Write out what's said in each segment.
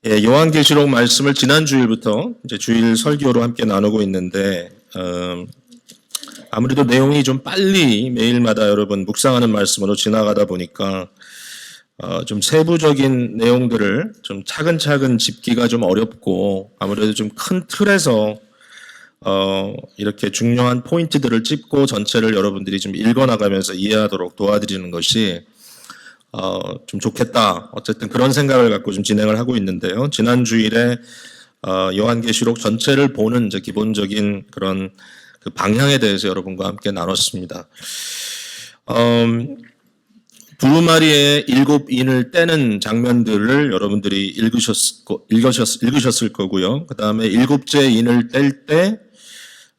예, 요한계시록 말씀을 지난 주일부터 이제 주일 설교로 함께 나누고 있는데 아무래도 내용이 좀 빨리 매일마다 여러분 묵상하는 말씀으로 지나가다 보니까 좀 세부적인 내용들을 좀 차근차근 짚기가 좀 어렵고 아무래도 좀 큰 틀에서 이렇게 중요한 포인트들을 짚고 전체를 여러분들이 좀 읽어나가면서 이해하도록 도와드리는 것이 좀 좋겠다. 어쨌든 그런 생각을 갖고 좀 진행을 하고 있는데요. 지난 주일에 요한계시록 전체를 보는 이제 기본적인 그런 그 방향에 대해서 여러분과 함께 나눴습니다. 두루마리의 7인을 떼는 장면들을 여러분들이 읽으셨을 거고요. 그 다음에 7째 인을 뗄 때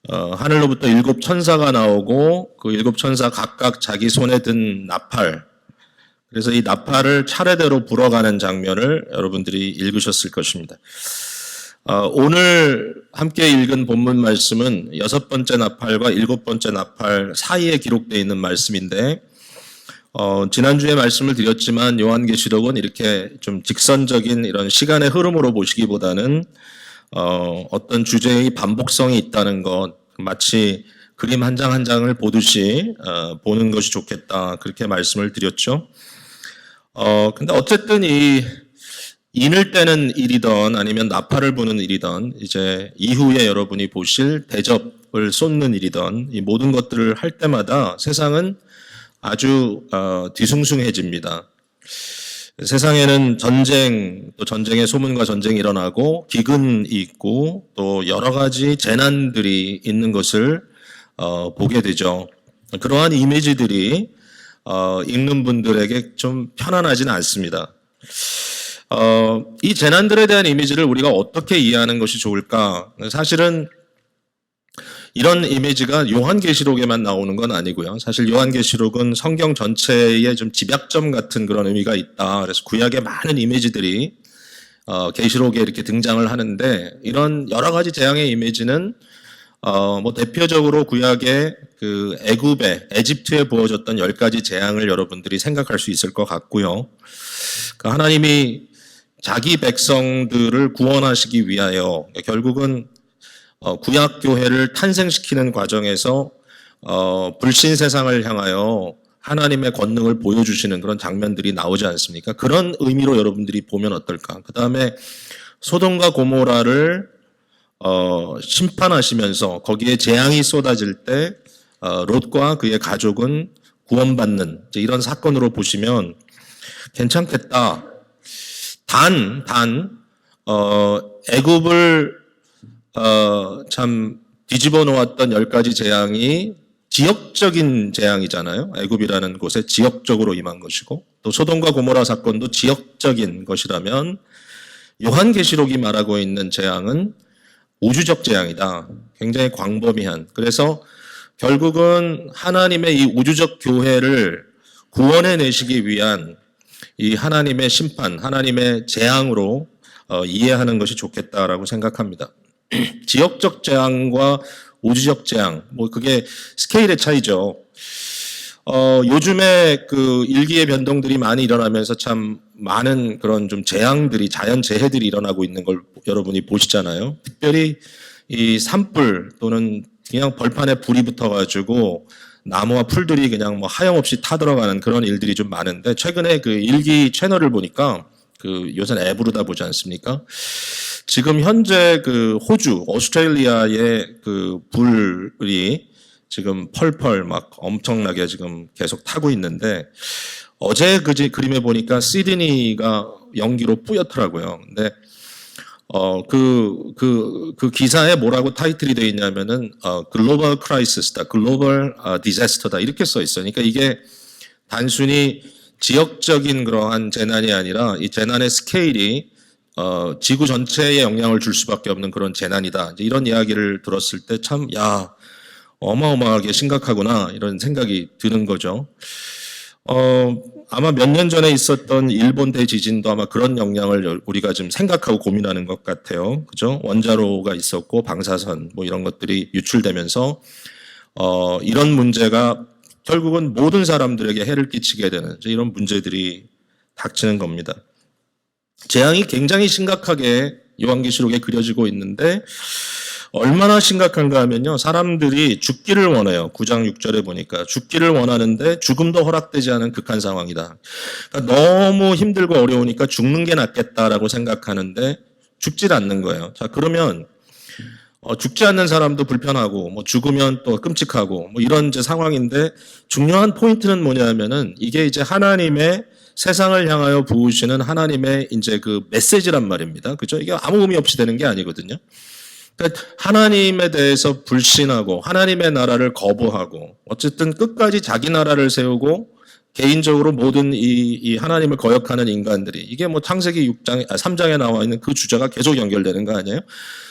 하늘로부터 7 천사가 나오고 그 7 천사 각각 자기 손에 든 나팔, 그래서 이 나팔을 차례대로 불어가는 장면을 여러분들이 읽으셨을 것입니다. 오늘 함께 읽은 본문 말씀은 6번째 나팔과 7번째 나팔 사이에 기록되어 있는 말씀인데 지난주에 말씀을 드렸지만 요한계시록은 이렇게 좀 직선적인 이런 시간의 흐름으로 보시기보다는 어떤 주제의 반복성이 있다는 것, 마치 그림 한 장 한 장을 보듯이 보는 것이 좋겠다, 그렇게 말씀을 드렸죠. 근데 어쨌든 이 인을 떼는 일이던 아니면 나팔을 부는 일이던 이제 이후에 여러분이 보실 대접을 쏟는 일이던 이 모든 것들을 할 때마다 세상은 아주 뒤숭숭해집니다. 세상에는 전쟁, 또 전쟁의 소문과 전쟁이 일어나고 기근이 있고 또 여러 가지 재난들이 있는 것을 보게 되죠. 그러한 이미지들이 읽는 분들에게 좀 편안하지는 않습니다. 이 재난들에 대한 이미지를 우리가 어떻게 이해하는 것이 좋을까? 사실은 이런 이미지가 요한계시록에만 나오는 건 아니고요. 사실 요한계시록은 성경 전체에 좀 집약점 같은 그런 의미가 있다. 그래서 구약의 많은 이미지들이 계시록에 이렇게 등장을 하는데 이런 여러 가지 재앙의 이미지는 뭐 대표적으로 구약의 그 에집트에 부어졌던 10가지 재앙을 여러분들이 생각할 수 있을 것 같고요. 그 하나님이 자기 백성들을 구원하시기 위하여 결국은 구약 교회를 탄생시키는 과정에서 불신 세상을 향하여 하나님의 권능을 보여주시는 그런 장면들이 나오지 않습니까? 그런 의미로 여러분들이 보면 어떨까? 그 다음에 소돔과 고모라를 심판하시면서 거기에 재앙이 쏟아질 때 롯과 그의 가족은 구원받는 이런 사건으로 보시면 괜찮겠다. 애굽을 참 뒤집어 놓았던 10가지 재앙이 지역적인 재앙이잖아요. 애굽이라는 곳에 지역적으로 임한 것이고 또 소돔과 고모라 사건도 지역적인 것이라면 요한계시록이 말하고 있는 재앙은 우주적 재앙이다. 굉장히 광범위한. 그래서 결국은 하나님의 이 우주적 교회를 구원해 내시기 위한 이 하나님의 심판, 하나님의 재앙으로 이해하는 것이 좋겠다라고 생각합니다. 지역적 재앙과 우주적 재앙, 뭐 그게 스케일의 차이죠. 요즘에 그 일기의 변동들이 많이 일어나면서 참 많은 그런 좀 재앙들이, 자연 재해들이 일어나고 있는 걸 여러분이 보시잖아요. 특별히 이 산불 또는 그냥 벌판에 불이 붙어가지고 나무와 풀들이 그냥 뭐 하염없이 타들어가는 그런 일들이 좀 많은데 최근에 그 일기 채널을 보니까 그 요새는 앱으로 다 보지 않습니까? 지금 현재 그 호주, 오스트레일리아의 그 불이 지금 펄펄 막 엄청나게 지금 계속 타고 있는데 어제 그림에 보니까 시드니가 연기로 뿌옇더라고요. 근데 그 기사에 뭐라고 타이틀이 되어 있냐면은 글로벌 크라이시스다, 글로벌 디자스터다 이렇게 써 있어요. 그러니까 이게 단순히 지역적인 그러한 재난이 아니라 이 재난의 스케일이 지구 전체에 영향을 줄 수밖에 없는 그런 재난이다. 이런 이야기를 들었을 때 참 어마어마하게 심각하구나 이런 생각이 드는 거죠. 아마 몇 년 전에 있었던 일본 대지진도 아마 그런 영향을 우리가 지금 생각하고 고민하는 것 같아요. 그죠? 원자로가 있었고 방사선 뭐 이런 것들이 유출되면서 이런 문제가 결국은 모든 사람들에게 해를 끼치게 되는 이런 문제들이 닥치는 겁니다. 재앙이 굉장히 심각하게 요한계시록에 그려지고 있는데 얼마나 심각한가 하면요. 사람들이 죽기를 원해요. 9장 6절에 보니까 죽기를 원하는데 죽음도 허락되지 않은 극한 상황이다. 그러니까 너무 힘들고 어려우니까 죽는 게 낫겠다라고 생각하는데 죽질 않는 거예요. 자, 그러면 죽지 않는 사람도 불편하고 뭐 죽으면 또 끔찍하고 뭐 이런 이제 상황인데 중요한 포인트는 뭐냐면은 이게 이제 하나님의 세상을 향하여 부으시는 하나님의 이제 그 메시지란 말입니다. 그죠? 이게 아무 의미 없이 되는 게 아니거든요. 그러니까 하나님에 대해서 불신하고 하나님의 나라를 거부하고 어쨌든 끝까지 자기 나라를 세우고 개인적으로 모든 이 하나님을 거역하는 인간들이 이게 뭐 창세기 3장에 나와 있는 그 주제가 계속 연결되는 거 아니에요?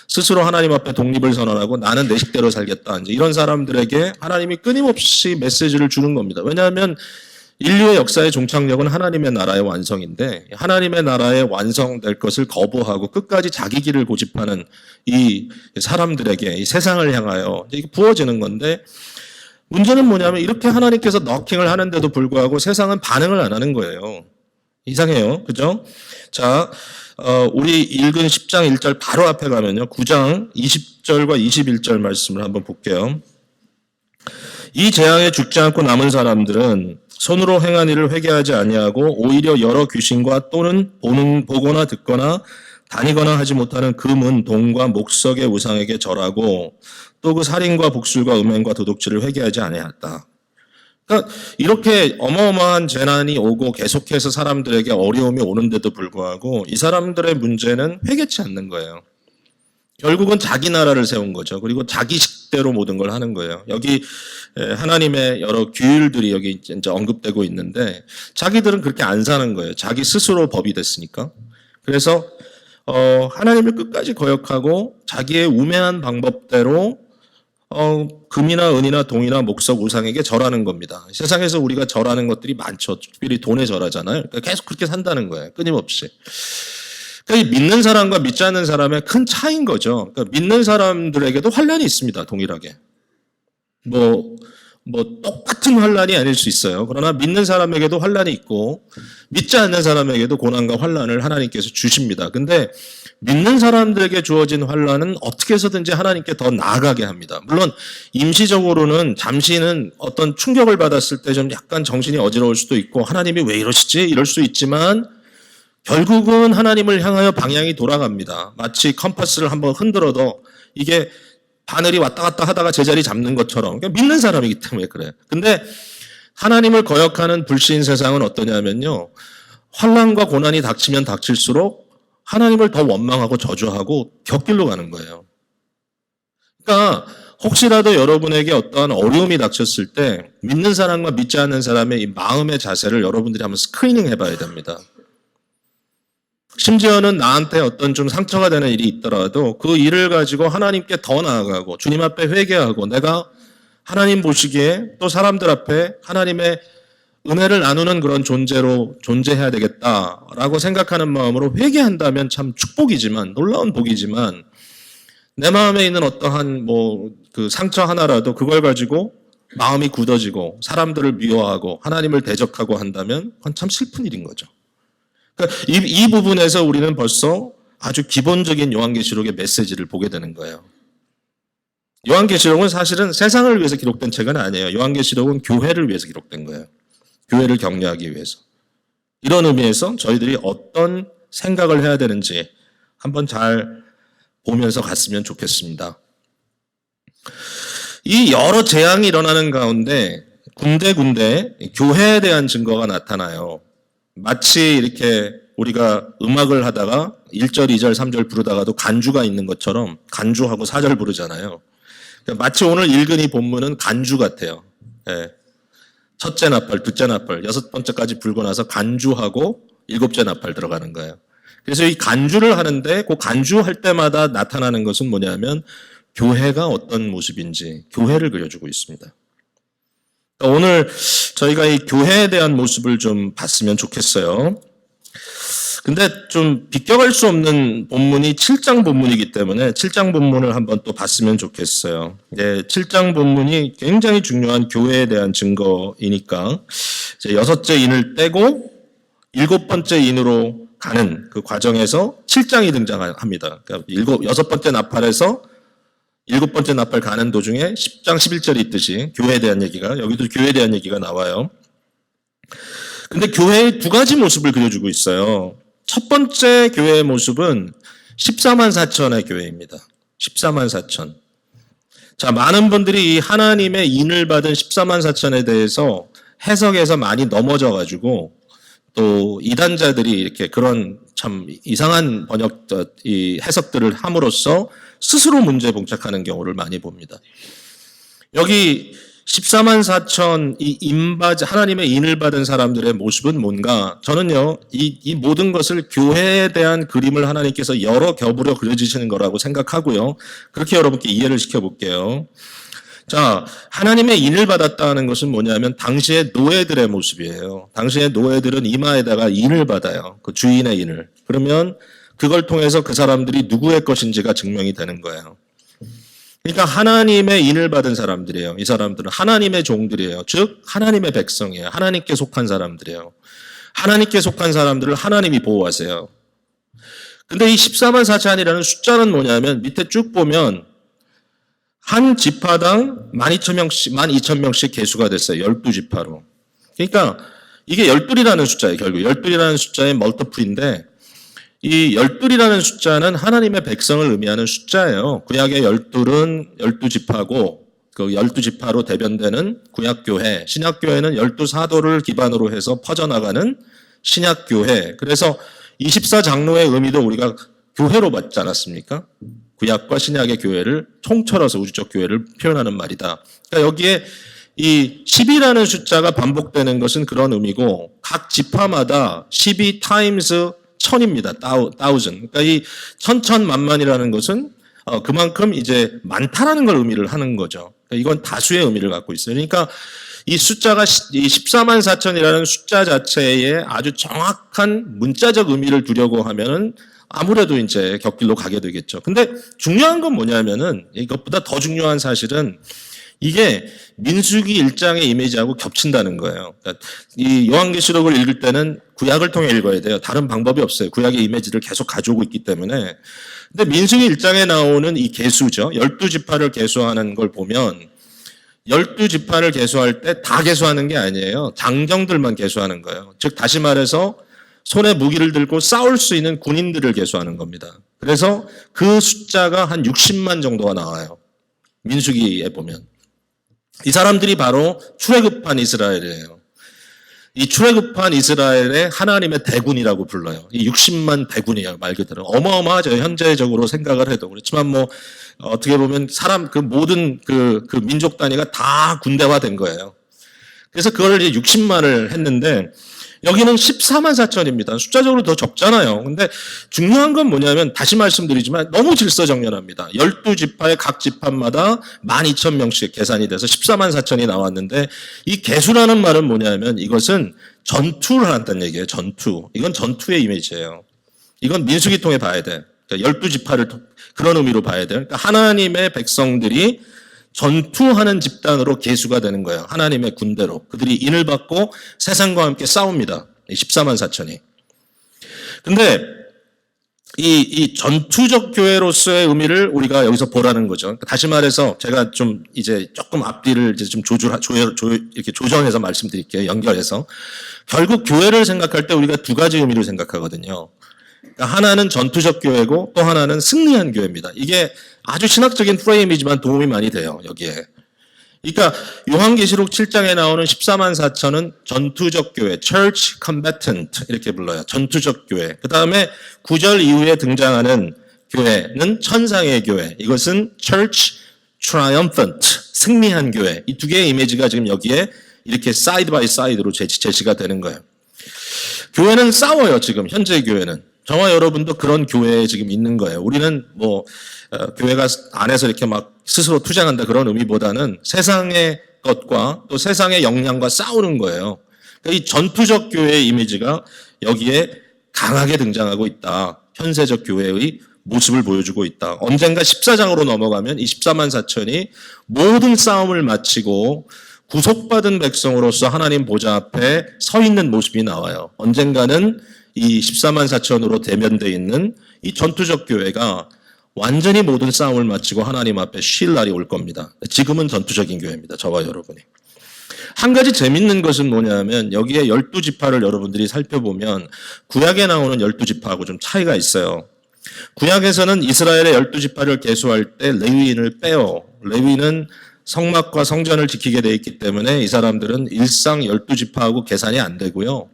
스스로 하나님 앞에 독립을 선언하고 나는 내 식대로 살겠다. 이제 이런 사람들에게 하나님이 끊임없이 메시지를 주는 겁니다. 왜냐하면 인류의 역사의 종착역은 하나님의 나라의 완성인데 하나님의 나라의 완성될 것을 거부하고 끝까지 자기 길을 고집하는 이 사람들에게 이 세상을 향하여 이게 부어지는 건데 문제는 뭐냐면 이렇게 하나님께서 너킹을 하는데도 불구하고 세상은 반응을 안 하는 거예요. 이상해요. 그죠? 자, 우리 읽은 10장 1절 바로 앞에 가면요. 9장 20절과 21절 말씀을 한번 볼게요. 이 재앙에 죽지 않고 남은 사람들은 손으로 행한 일을 회개하지 아니하고 오히려 여러 귀신과 또는 보거나 듣거나 다니거나 하지 못하는 금은 동과 목석의 우상에게 절하고 또 그 살인과 복술과 음행과 도둑질을 회개하지 아니하였다. 그러니까 이렇게 어마어마한 재난이 오고 계속해서 사람들에게 어려움이 오는데도 불구하고 이 사람들의 문제는 회개치 않는 거예요. 결국은 자기 나라를 세운 거죠. 그리고 자기 식대로 모든 걸 하는 거예요. 여기 하나님의 여러 규율들이 여기 이제 언급되고 있는데 자기들은 그렇게 안 사는 거예요. 자기 스스로 법이 됐으니까. 그래서 하나님을 끝까지 거역하고 자기의 우매한 방법대로 금이나 은이나 동이나 목석 우상에게 절하는 겁니다. 세상에서 우리가 절하는 것들이 많죠. 특별히 돈에 절하잖아요. 그러니까 계속 그렇게 산다는 거예요. 끊임없이. 그러니까 믿는 사람과 믿지 않는 사람의 큰 차이인 거죠. 그러니까 믿는 사람들에게도 환난이 있습니다. 동일하게. 뭐 똑같은 환난이 아닐 수 있어요. 그러나 믿는 사람에게도 환난이 있고 믿지 않는 사람에게도 고난과 환난을 하나님께서 주십니다. 근데 믿는 사람들에게 주어진 환난은 어떻게 해서든지 하나님께 더 나아가게 합니다. 물론 임시적으로는 잠시는 어떤 충격을 받았을 때 좀 약간 정신이 어지러울 수도 있고 하나님이 왜 이러시지? 이럴 수 있지만 결국은 하나님을 향하여 방향이 돌아갑니다. 마치 컴파스를 한번 흔들어도 이게 바늘이 왔다 갔다 하다가 제자리 잡는 것처럼 그러니까 믿는 사람이기 때문에 그래요. 근데 하나님을 거역하는 불신 세상은 어떠냐면요. 환난과 고난이 닥치면 닥칠수록 하나님을 더 원망하고 저주하고 곁길로 가는 거예요. 그러니까 혹시라도 여러분에게 어떠한 어려움이 닥쳤을 때 믿는 사람과 믿지 않는 사람의 이 마음의 자세를 여러분들이 한번 스크리닝 해봐야 됩니다. 심지어는 나한테 어떤 좀 상처가 되는 일이 있더라도 그 일을 가지고 하나님께 더 나아가고 주님 앞에 회개하고 내가 하나님 보시기에 또 사람들 앞에 하나님의 은혜를 나누는 그런 존재로 존재해야 되겠다라고 생각하는 마음으로 회개한다면 참 축복이지만 놀라운 복이지만 내 마음에 있는 어떠한 그 상처 하나라도 그걸 가지고 마음이 굳어지고 사람들을 미워하고 하나님을 대적하고 한다면 그건 참 슬픈 일인 거죠. 그러니까 이 부분에서 우리는 벌써 아주 기본적인 요한계시록의 메시지를 보게 되는 거예요. 요한계시록은 사실은 세상을 위해서 기록된 책은 아니에요. 요한계시록은 교회를 위해서 기록된 거예요. 교회를 격려하기 위해서. 이런 의미에서 저희들이 어떤 생각을 해야 되는지 한번 잘 보면서 갔으면 좋겠습니다. 이 여러 재앙이 일어나는 가운데 군데군데 교회에 대한 증거가 나타나요. 마치 이렇게 우리가 음악을 하다가 1절, 2절, 3절 부르다가도 간주가 있는 것처럼 간주하고 4절 부르잖아요. 마치 오늘 읽은 이 본문은 간주 같아요. 예. 첫째 나팔, 둘째 나팔, 여섯 번째까지 불고 나서 간주하고 일곱째 나팔 들어가는 거예요. 그래서 이 간주를 하는데 그 간주할 때마다 나타나는 것은 뭐냐면 교회가 어떤 모습인지 교회를 그려주고 있습니다. 오늘 저희가 이 교회에 대한 모습을 좀 봤으면 좋겠어요. 근데 좀 비껴갈 수 없는 본문이 7장 본문이기 때문에 7장 본문을 한번 또 봤으면 좋겠어요. 네, 7장 본문이 굉장히 중요한 교회에 대한 증거이니까 이제 여섯째 인을 떼고 일곱 번째 인으로 가는 그 과정에서 7장이 등장합니다. 그러니까 여섯 번째 나팔에서 일곱 번째 나팔 가는 도중에 10장 11절이 있듯이 교회에 대한 얘기가, 여기도 교회에 대한 얘기가 나와요. 근데 교회의 두 가지 모습을 그려주고 있어요. 첫 번째 교회의 모습은 14만 4천의 교회입니다. 14만 4천. 자, 많은 분들이 이 하나님의 인을 받은 14만 4천에 대해서 해석에서 많이 넘어져가지고 또 이단자들이 이렇게 그런 참 이상한 이 해석들을 함으로써 스스로 문제에 봉착하는 경우를 많이 봅니다. 여기 14만 4천 하나님의 인을 받은 사람들의 모습은 뭔가, 저는요 이 모든 것을 교회에 대한 그림을 하나님께서 여러 겹으로 그려주시는 거라고 생각하고요. 그렇게 여러분께 이해를 시켜볼게요. 자, 하나님의 인을 받았다는 것은 뭐냐면 당시의 노예들의 모습이에요. 당시의 노예들은 이마에다가 인을 받아요. 그 주인의 인을. 그러면 그걸 통해서 그 사람들이 누구의 것인지가 증명이 되는 거예요. 그러니까 하나님의 인을 받은 사람들이에요. 이 사람들은 하나님의 종들이에요. 즉 하나님의 백성이에요. 하나님께 속한 사람들이에요. 하나님께 속한 사람들을 하나님이 보호하세요. 근데 이 14만 4천이라는 숫자는 뭐냐면 밑에 쭉 보면 한 지파당 12,000명씩 개수가 됐어요. 12지파로. 그러니까 이게 12이라는 숫자예요. 결국 12이라는 숫자의 멀티플인데 이 12이라는 숫자는 하나님의 백성을 의미하는 숫자예요. 구약의 12은 12지파고 그 12지파로 대변되는 구약교회, 신약교회는 12사도를 기반으로 해서 퍼져나가는 신약교회. 그래서 24장로의 의미도 우리가 교회로 받지 않았습니까? 구약과 신약의 교회를 통틀어서 우주적 교회를 표현하는 말이다. 그러니까 여기에 이 10이라는 숫자가 반복되는 것은 그런 의미고 각 지파마다 12 타임스 1000입니다. 1000. 그러니까 이 천천만만이라는 것은 그만큼 이제 많다라는 걸 의미를 하는 거죠. 그러니까 이건 다수의 의미를 갖고 있어요. 그러니까 이 숫자가 이 14만 4천이라는 숫자 자체에 아주 정확한 문자적 의미를 두려고 하면은 아무래도 이제 곁길로 가게 되겠죠. 근데 중요한 건 뭐냐면은 이것보다 더 중요한 사실은 이게 민수기 1장의 이미지하고 겹친다는 거예요. 그러니까 이 요한계시록을 읽을 때는 구약을 통해 읽어야 돼요. 다른 방법이 없어요. 구약의 이미지를 계속 가져오고 있기 때문에. 근데 민수기 1장에 나오는 이 계수죠. 12지파를 계수하는 걸 보면 12지파를 계수할 때 다 계수하는 게 아니에요. 장정들만 계수하는 거예요. 즉 다시 말해서 손에 무기를 들고 싸울 수 있는 군인들을 계수하는 겁니다. 그래서 그 숫자가 한 60만 정도가 나와요. 민수기에 보면. 이 사람들이 바로 출애굽한 이스라엘이에요. 이 출애굽한 이스라엘의 하나님의 대군이라고 불러요. 이 60만 대군이에요. 말 그대로. 어마어마하죠. 현재적으로 생각을 해도. 그렇지만 뭐 어떻게 보면 모든 그 민족 단위가 다 군대화된 거예요. 그래서 그걸 이제 60만을 했는데 여기는 14만 4천입니다. 숫자적으로 더 적잖아요. 근데 중요한 건 뭐냐면 다시 말씀드리지만 너무 질서정연합니다. 12지파의 각 지파마다 12,000명씩 계산이 돼서 14만 4천이 나왔는데 이 개수라는 말은 뭐냐면 이것은 전투를 한다는 얘기예요. 전투. 이건 전투의 이미지예요. 이건 민수기 통해 봐야 돼. 그러니까 12지파를 그런 의미로 봐야 돼요. 그러니까 하나님의 백성들이 전투하는 집단으로 계수가 되는 거예요. 하나님의 군대로. 그들이 인을 받고 세상과 함께 싸웁니다. 14만 4천이. 근데 이 전투적 교회로서의 의미를 우리가 여기서 보라는 거죠. 다시 말해서 제가 좀 이제 조금 앞뒤를 이제 좀 이렇게 조정해서 말씀드릴게요. 연결해서. 결국 교회를 생각할 때 우리가 두 가지 의미를 생각하거든요. 그러니까 하나는 전투적 교회고 또 하나는 승리한 교회입니다. 이게 아주 신학적인 프레임이지만 도움이 많이 돼요, 여기에. 그러니까 요한계시록 7장에 나오는 14만 4천은 전투적 교회, church combatant 이렇게 불러요. 전투적 교회. 그 다음에 9절 이후에 등장하는 교회는 천상의 교회. 이것은 church triumphant, 승리한 교회. 이 두 개의 이미지가 지금 여기에 이렇게 사이드 바이 사이드로 제시가 되는 거예요. 교회는 싸워요, 지금 현재 교회는. 저와 여러분도 그런 교회에 지금 있는 거예요. 우리는 교회가 안에서 이렇게 막 스스로 투쟁한다 그런 의미보다는 세상의 것과 또 세상의 역량과 싸우는 거예요. 그러니까 이 전투적 교회의 이미지가 여기에 강하게 등장하고 있다. 현세적 교회의 모습을 보여주고 있다. 언젠가 14장으로 넘어가면 이 14만 4천이 모든 싸움을 마치고 구속받은 백성으로서 하나님 보좌 앞에 서 있는 모습이 나와요. 언젠가는 이 14만 4천으로 대면되어 있는 이 전투적 교회가 완전히 모든 싸움을 마치고 하나님 앞에 쉴 날이 올 겁니다. 지금은 전투적인 교회입니다. 저와 여러분이. 한 가지 재밌는 것은 뭐냐면 여기에 12지파를 여러분들이 살펴보면 구약에 나오는 12지파하고 좀 차이가 있어요. 구약에서는 이스라엘의 12지파를 계수할 때 레위인을 빼요. 레위는 성막과 성전을 지키게 돼 있기 때문에 이 사람들은 일상 12지파하고 계산이 안 되고요.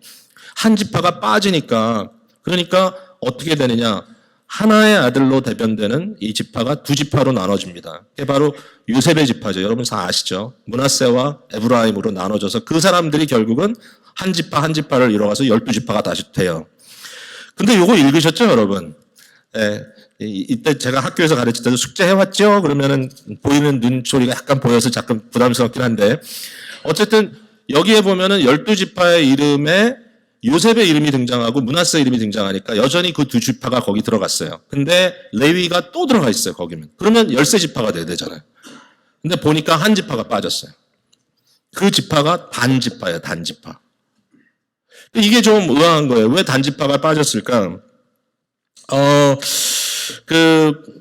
한 지파가 빠지니까 그러니까 어떻게 되느냐. 하나의 아들로 대변되는 이 지파가 두 지파로 나눠집니다. 그게 바로 요셉의 지파죠. 여러분 다 아시죠? 므낫세와 에브라임으로 나눠져서 그 사람들이 결국은 한 지파 한 지파를 이뤄가서 12지파가 다시 돼요. 근데 요거 읽으셨죠, 여러분? 예, 이때 제가 학교에서 가르칠 때도 숙제해왔죠? 그러면은 보이는 눈초리가 약간 보여서 잠깐 부담스럽긴 한데 어쨌든 여기에 보면은 12지파의 이름에 요셉의 이름이 등장하고 므낫세 이름이 등장하니까 여전히 그 두 지파가 거기 들어갔어요. 근데 레위가 또 들어가 있어요, 거기면. 그러면 13지파가 돼야 되잖아요. 근데 보니까 한 지파가 빠졌어요. 그 지파가 단지파예요, 단지파. 이게 좀 의아한 거예요. 왜 단지파가 빠졌을까?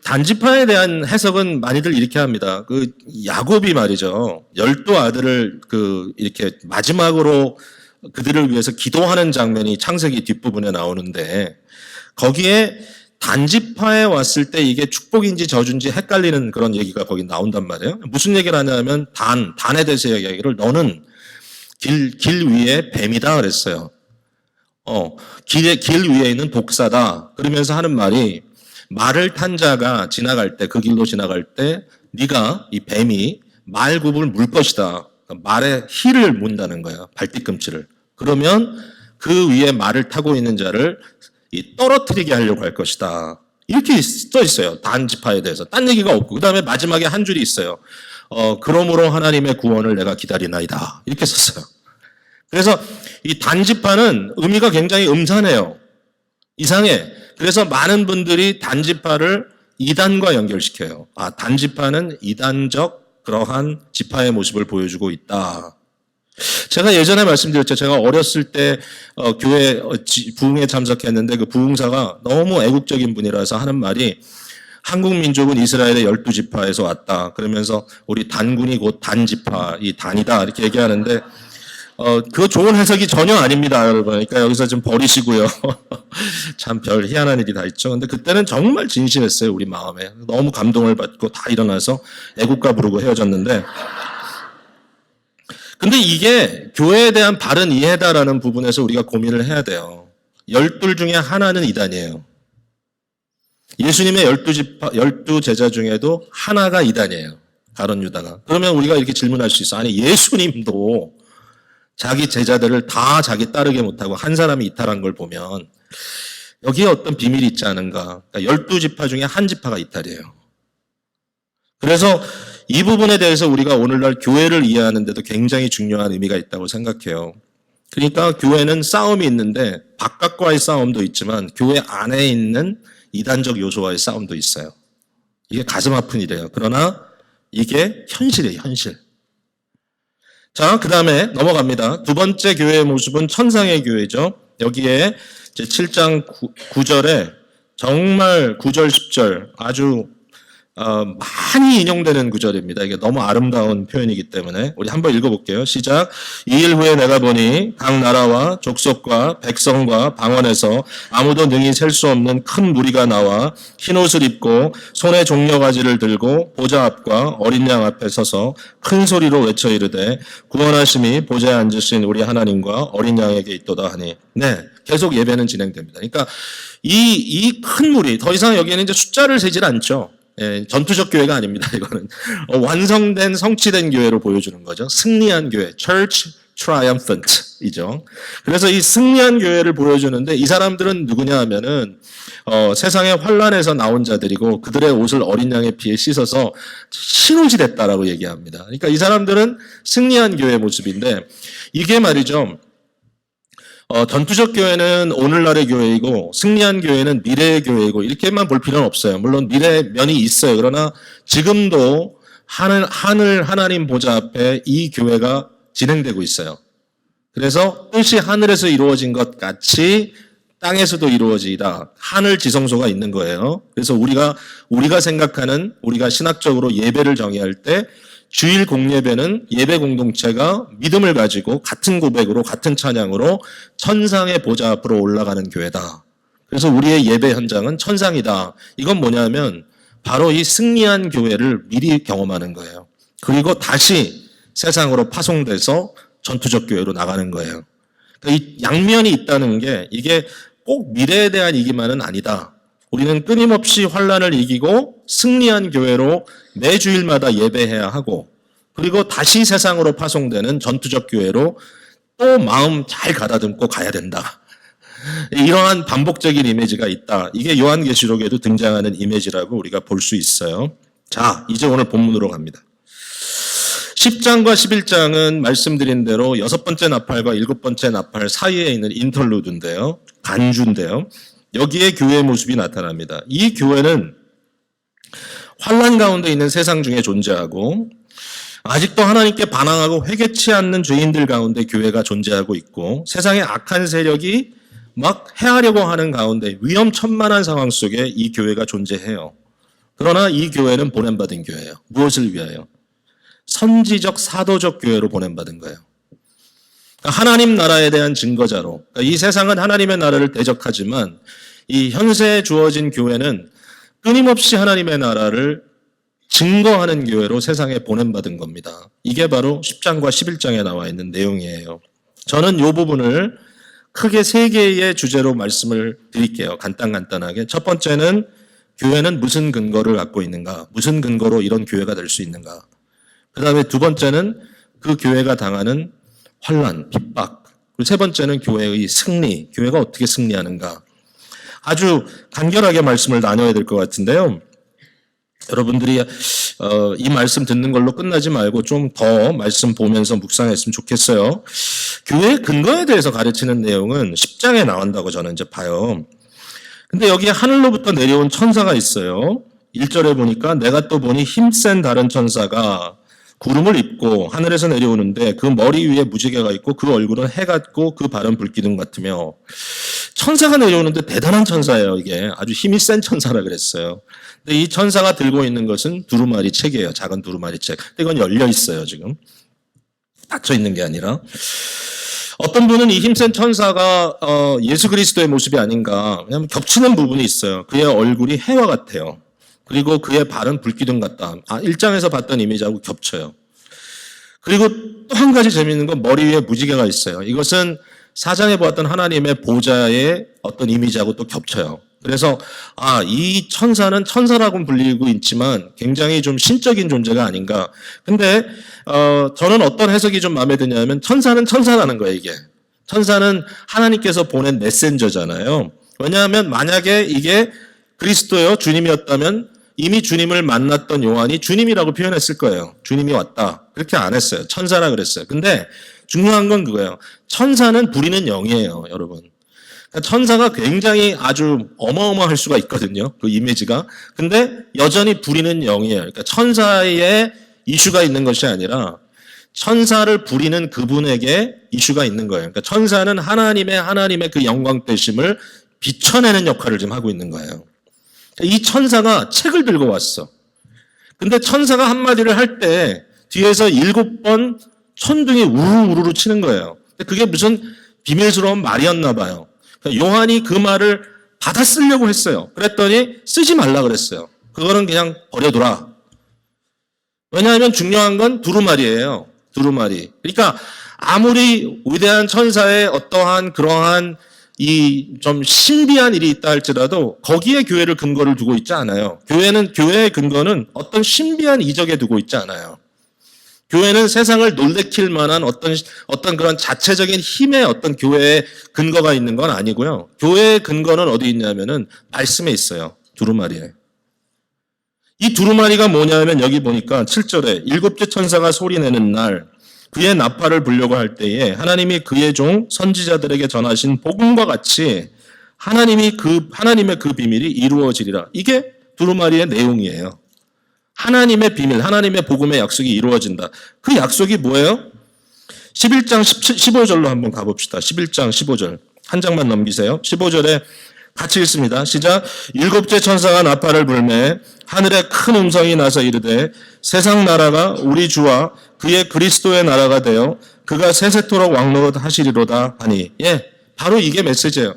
단지파에 대한 해석은 많이들 이렇게 합니다. 야곱이 말이죠. 12아들을 이렇게 마지막으로 그들을 위해서 기도하는 장면이 창세기 뒷부분에 나오는데 거기에 단지파에 왔을 때 이게 축복인지 저주인지 헷갈리는 그런 얘기가 거기 나온단 말이에요. 무슨 얘기를 하냐면 단에 대해서 얘기를 너는 길 위에 뱀이다 그랬어요. 길 위에 있는 독사다. 그러면서 하는 말이 말을 탄 자가 지나갈 때 그 길로 지나갈 때 네가 이 뱀이 말굽을 물 것이다. 말에 힐을 문다는 거야. 발뒤꿈치를. 그러면 그 위에 말을 타고 있는 자를 떨어뜨리게 하려고 할 것이다. 이렇게 써 있어요. 단지파에 대해서. 딴 얘기가 없고. 그 다음에 마지막에 한 줄이 있어요. 그러므로 하나님의 구원을 내가 기다리나이다. 이렇게 썼어요. 그래서 이 단지파는 의미가 굉장히 음산해요. 이상해. 그래서 많은 분들이 단지파를 이단과 연결시켜요. 단지파는 이단적 그러한 지파의 모습을 보여주고 있다. 제가 예전에 말씀드렸죠. 제가 어렸을 때 교회 부흥에 참석했는데 그 부흥사가 너무 애국적인 분이라서 하는 말이 한국 민족은 이스라엘의 12지파에서 왔다. 그러면서 우리 단군이 곧 단지파, 이 단이다 이렇게 얘기하는데 그거 좋은 해석이 전혀 아닙니다, 여러분. 그러니까 여기서 좀 버리시고요. 참 별 희한한 일이 다 있죠. 근데 그때는 정말 진심했어요, 우리 마음에. 너무 감동을 받고 다 일어나서 애국가 부르고 헤어졌는데 근데 이게 교회에 대한 바른 이해다라는 부분에서 우리가 고민을 해야 돼요. 12 중에 하나는 이단이에요. 예수님의 12제자 중에도 하나가 이단이에요. 가룟 유다가. 그러면 우리가 이렇게 질문할 수 있어. 아니 예수님도 자기 제자들을 다 자기 따르게 못하고 한 사람이 이탈한 걸 보면 여기에 어떤 비밀이 있지 않은가. 그러니까 12지파 중에 한 지파가 이탈이에요. 그래서 이 부분에 대해서 우리가 오늘날 교회를 이해하는 데도 굉장히 중요한 의미가 있다고 생각해요. 그러니까 교회는 싸움이 있는데 바깥과의 싸움도 있지만 교회 안에 있는 이단적 요소와의 싸움도 있어요. 이게 가슴 아픈 일이에요. 그러나 이게 현실이에요, 현실. 자, 그 다음에 넘어갑니다. 두 번째 교회의 모습은 천상의 교회죠. 여기에 제 7장 9절에 정말 9절, 10절 아주 많이 인용되는 구절입니다. 이게 너무 아름다운 표현이기 때문에 우리 한번 읽어볼게요. 시작. 2일 후에 내가 보니 각 나라와 족속과 백성과 방언에서 아무도 능히 셀 수 없는 큰 무리가 나와 흰옷을 입고 손에 종려가지를 들고 보좌 앞과 어린 양 앞에 서서 큰 소리로 외쳐 이르되 구원하심이 보좌에 앉으신 우리 하나님과 어린 양에게 있도다 하니. 네, 계속 예배는 진행됩니다. 그러니까 이 큰 무리 더 이상 여기에는 이제 숫자를 세질 않죠. 예, 전투적 교회가 아닙니다. 이거는 완성된 성취된 교회로 보여주는 거죠. 승리한 교회, Church Triumphant이죠. 그래서 이 승리한 교회를 보여주는데 이 사람들은 누구냐 하면은 세상의 환란에서 나온 자들이고 그들의 옷을 어린 양의 피에 씻어서 신옷이 됐다라고 얘기합니다. 그러니까 이 사람들은 승리한 교회의 모습인데 이게 말이죠. 전투적 교회는 오늘날의 교회이고 승리한 교회는 미래의 교회이고 이렇게만 볼 필요는 없어요. 물론 미래 면이 있어요. 그러나 지금도 하늘 하나님 보좌 앞에 이 교회가 진행되고 있어요. 그래서 뜻이 하늘에서 이루어진 것 같이 땅에서도 이루어지이다. 하늘 지성소가 있는 거예요. 그래서 우리가 생각하는, 우리가 신학적으로 예배를 정의할 때 주일 공예배는 예배 공동체가 믿음을 가지고 같은 고백으로 같은 찬양으로 천상의 보좌 앞으로 올라가는 교회다. 그래서 우리의 예배 현장은 천상이다. 이건 뭐냐면 바로 이 승리한 교회를 미리 경험하는 거예요. 그리고 다시 세상으로 파송돼서 전투적 교회로 나가는 거예요. 그러니까 이 양면이 있다는 게 이게 꼭 미래에 대한 이기만은 아니다. 우리는 끊임없이 환란을 이기고 승리한 교회로 매 주일마다 예배해야 하고 그리고 다시 세상으로 파송되는 전투적 교회로 또 마음 잘 가다듬고 가야 된다. 이러한 반복적인 이미지가 있다. 이게 요한계시록에도 등장하는 이미지라고 우리가 볼 수 있어요. 자, 이제 오늘 본문으로 갑니다. 10장과 11장은 말씀드린 대로 6번째 나팔과 7번째 나팔 사이에 있는 인터루드인데요. 간주인데요. 여기에 교회의 모습이 나타납니다. 이 교회는 환난 가운데 있는 세상 중에 존재하고 아직도 하나님께 반항하고 회개치 않는 죄인들 가운데 교회가 존재하고 있고 세상의 악한 세력이 막 해하려고 하는 가운데 위험천만한 상황 속에 이 교회가 존재해요. 그러나 이 교회는 보냄받은 교회예요. 무엇을 위하여? 선지적 사도적 교회로 보냄받은 거예요. 그러니까 하나님 나라에 대한 증거자로 그러니까 이 세상은 하나님의 나라를 대적하지만 이 현세에 주어진 교회는 끊임없이 하나님의 나라를 증거하는 교회로 세상에 보냄받은 겁니다. 이게 바로 10장과 11장에 나와 있는 내용이에요. 저는 이 부분을 크게 3개의 주제로 말씀을 드릴게요. 간단하게. 첫 번째는 교회는 무슨 근거를 갖고 있는가? 무슨 근거로 이런 교회가 될 수 있는가? 그 다음에 두 번째는 그 교회가 당하는 환난, 핍박. 그리고 세 번째는 교회의 승리. 교회가 어떻게 승리하는가? 아주 간결하게 말씀을 나눠야 될 것 같은데요. 여러분들이 이 말씀 듣는 걸로 끝나지 말고 좀 더 말씀 보면서 묵상했으면 좋겠어요. 교회의 근거에 대해서 가르치는 내용은 10장에 나온다고 저는 이제 봐요. 근데 여기에 하늘로부터 내려온 천사가 있어요. 1절에 보니까 내가 또 보니 힘센 다른 천사가 구름을 입고 하늘에서 내려오는데 그 머리 위에 무지개가 있고 그 얼굴은 해 같고 그 발은 불기둥 같으며 천사가 내려오는데 대단한 천사예요. 이게 아주 힘이 센 천사라 그랬어요. 근데 이 천사가 들고 있는 것은 두루마리 책이에요. 작은 두루마리 책. 근데 이건 열려 있어요. 지금 닫혀 있는 게 아니라 어떤 분은 이 힘센 천사가 예수 그리스도의 모습이 아닌가. 왜냐하면 겹치는 부분이 있어요. 그의 얼굴이 해와 같아요. 그리고 그의 발은 불기둥 같다. 1장에서 봤던 이미지하고 겹쳐요. 그리고 또 한 가지 재미있는 건 머리 위에 무지개가 있어요. 이것은 4장에 보았던 하나님의 보좌의 어떤 이미지하고 또 겹쳐요. 그래서 이 천사는 천사라고 불리고 있지만 굉장히 좀 신적인 존재가 아닌가. 근데 저는 어떤 해석이 좀 마음에 드냐면 천사는 천사라는 거예요. 이게 천사는 하나님께서 보낸 메신저잖아요. 왜냐하면 만약에 이게 그리스도요 주님이었다면 이미 주님을 만났던 요한이 주님이라고 표현했을 거예요. 주님이 왔다. 그렇게 안 했어요. 천사라 그랬어요. 근데 중요한 건 그거예요. 천사는 부리는 영이에요, 여러분. 그러니까 천사가 굉장히 아주 어마어마할 수가 있거든요. 그 이미지가. 근데 여전히 부리는 영이에요. 그러니까 천사의 이슈가 있는 것이 아니라 천사를 부리는 그분에게 이슈가 있는 거예요. 그러니까 천사는 하나님의 그 영광되심을 비춰내는 역할을 지금 하고 있는 거예요. 이 천사가 책을 들고 왔어. 근데 천사가 한마디를 할 때 뒤에서 7번 천둥이 우르르 치는 거예요. 그게 무슨 비밀스러운 말이었나 봐요. 요한이 그 말을 받아 쓰려고 했어요. 그랬더니 쓰지 말라 그랬어요. 그거는 그냥 버려둬라. 왜냐하면 중요한 건 두루마리예요. 두루마리. 그러니까 아무리 위대한 천사의 어떠한 그러한 이 좀 신비한 일이 있다 할지라도 거기에 교회를 근거를 두고 있지 않아요. 교회의 근거는 어떤 신비한 이적에 두고 있지 않아요. 교회는 세상을 놀래킬 만한 어떤 그런 자체적인 힘의 어떤 교회의 근거가 있는 건 아니고요. 교회의 근거는 어디 있냐면은 말씀에 있어요. 두루마리에. 이 두루마리가 뭐냐면 여기 보니까 7절에 7째 천사가 소리내는 날 그의 나팔을 불려고 할 때에 하나님이 그의 종 선지자들에게 전하신 복음과 같이 하나님의 그 비밀이 이루어지리라. 이게 두루마리의 내용이에요. 하나님의 비밀, 하나님의 복음의 약속이 이루어진다. 그 약속이 뭐예요? 11장 15절로 한번 가봅시다. 11장 15절. 한 장만 넘기세요. 15절에 같이 읽습니다. 시작. 일곱째 천사가 나팔을 불매 하늘에 큰 음성이 나서 이르되 세상 나라가 우리 주와 그의 그리스도의 나라가 되어 그가 세세토록 왕노릇 하시리로다 하니. 바로 이게 메시지예요.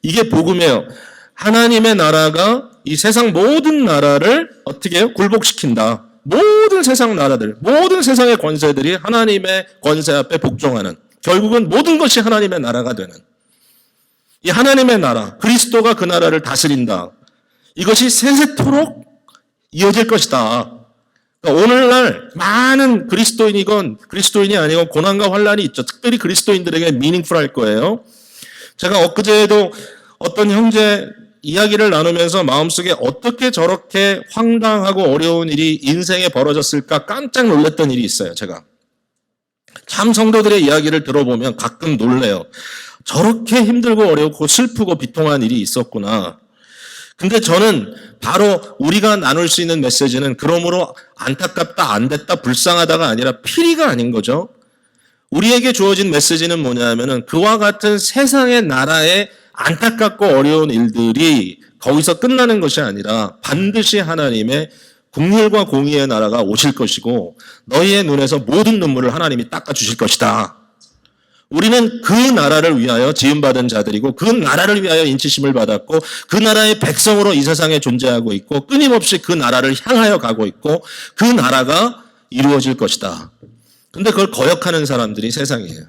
이게 복음이에요. 하나님의 나라가 이 세상 모든 나라를 어떻게 해요? 굴복시킨다. 모든 세상 나라들, 모든 세상의 권세들이 하나님의 권세 앞에 복종하는, 결국은 모든 것이 하나님의 나라가 되는 이 하나님의 나라, 그리스도가 그 나라를 다스린다. 이것이 세세토록 이어질 것이다. 그러니까 오늘날 많은 그리스도인이건 그리스도인이 아니건 고난과 환란이 있죠. 특별히 그리스도인들에게 미닝풀할 거예요. 제가 엊그제에도 어떤 형제 이야기를 나누면서 마음속에 어떻게 저렇게 황당하고 어려운 일이 인생에 벌어졌을까 깜짝 놀랐던 일이 있어요. 제가 참 성도들의 이야기를 들어보면 가끔 놀래요. 저렇게 힘들고 어렵고 슬프고 비통한 일이 있었구나. 근데 저는 바로 우리가 나눌 수 있는 메시지는 그러므로 안타깝다, 안 됐다, 불쌍하다가 아니라 피리가 아닌 거죠. 우리에게 주어진 메시지는 뭐냐면은 그와 같은 세상의 나라의 안타깝고 어려운 일들이 거기서 끝나는 것이 아니라 반드시 하나님의 긍휼과 공의의 나라가 오실 것이고 너희의 눈에서 모든 눈물을 하나님이 닦아주실 것이다. 우리는 그 나라를 위하여 지음받은 자들이고 그 나라를 위하여 인치심을 받았고 그 나라의 백성으로 이 세상에 존재하고 있고 끊임없이 그 나라를 향하여 가고 있고 그 나라가 이루어질 것이다. 근데 그걸 거역하는 사람들이 세상이에요.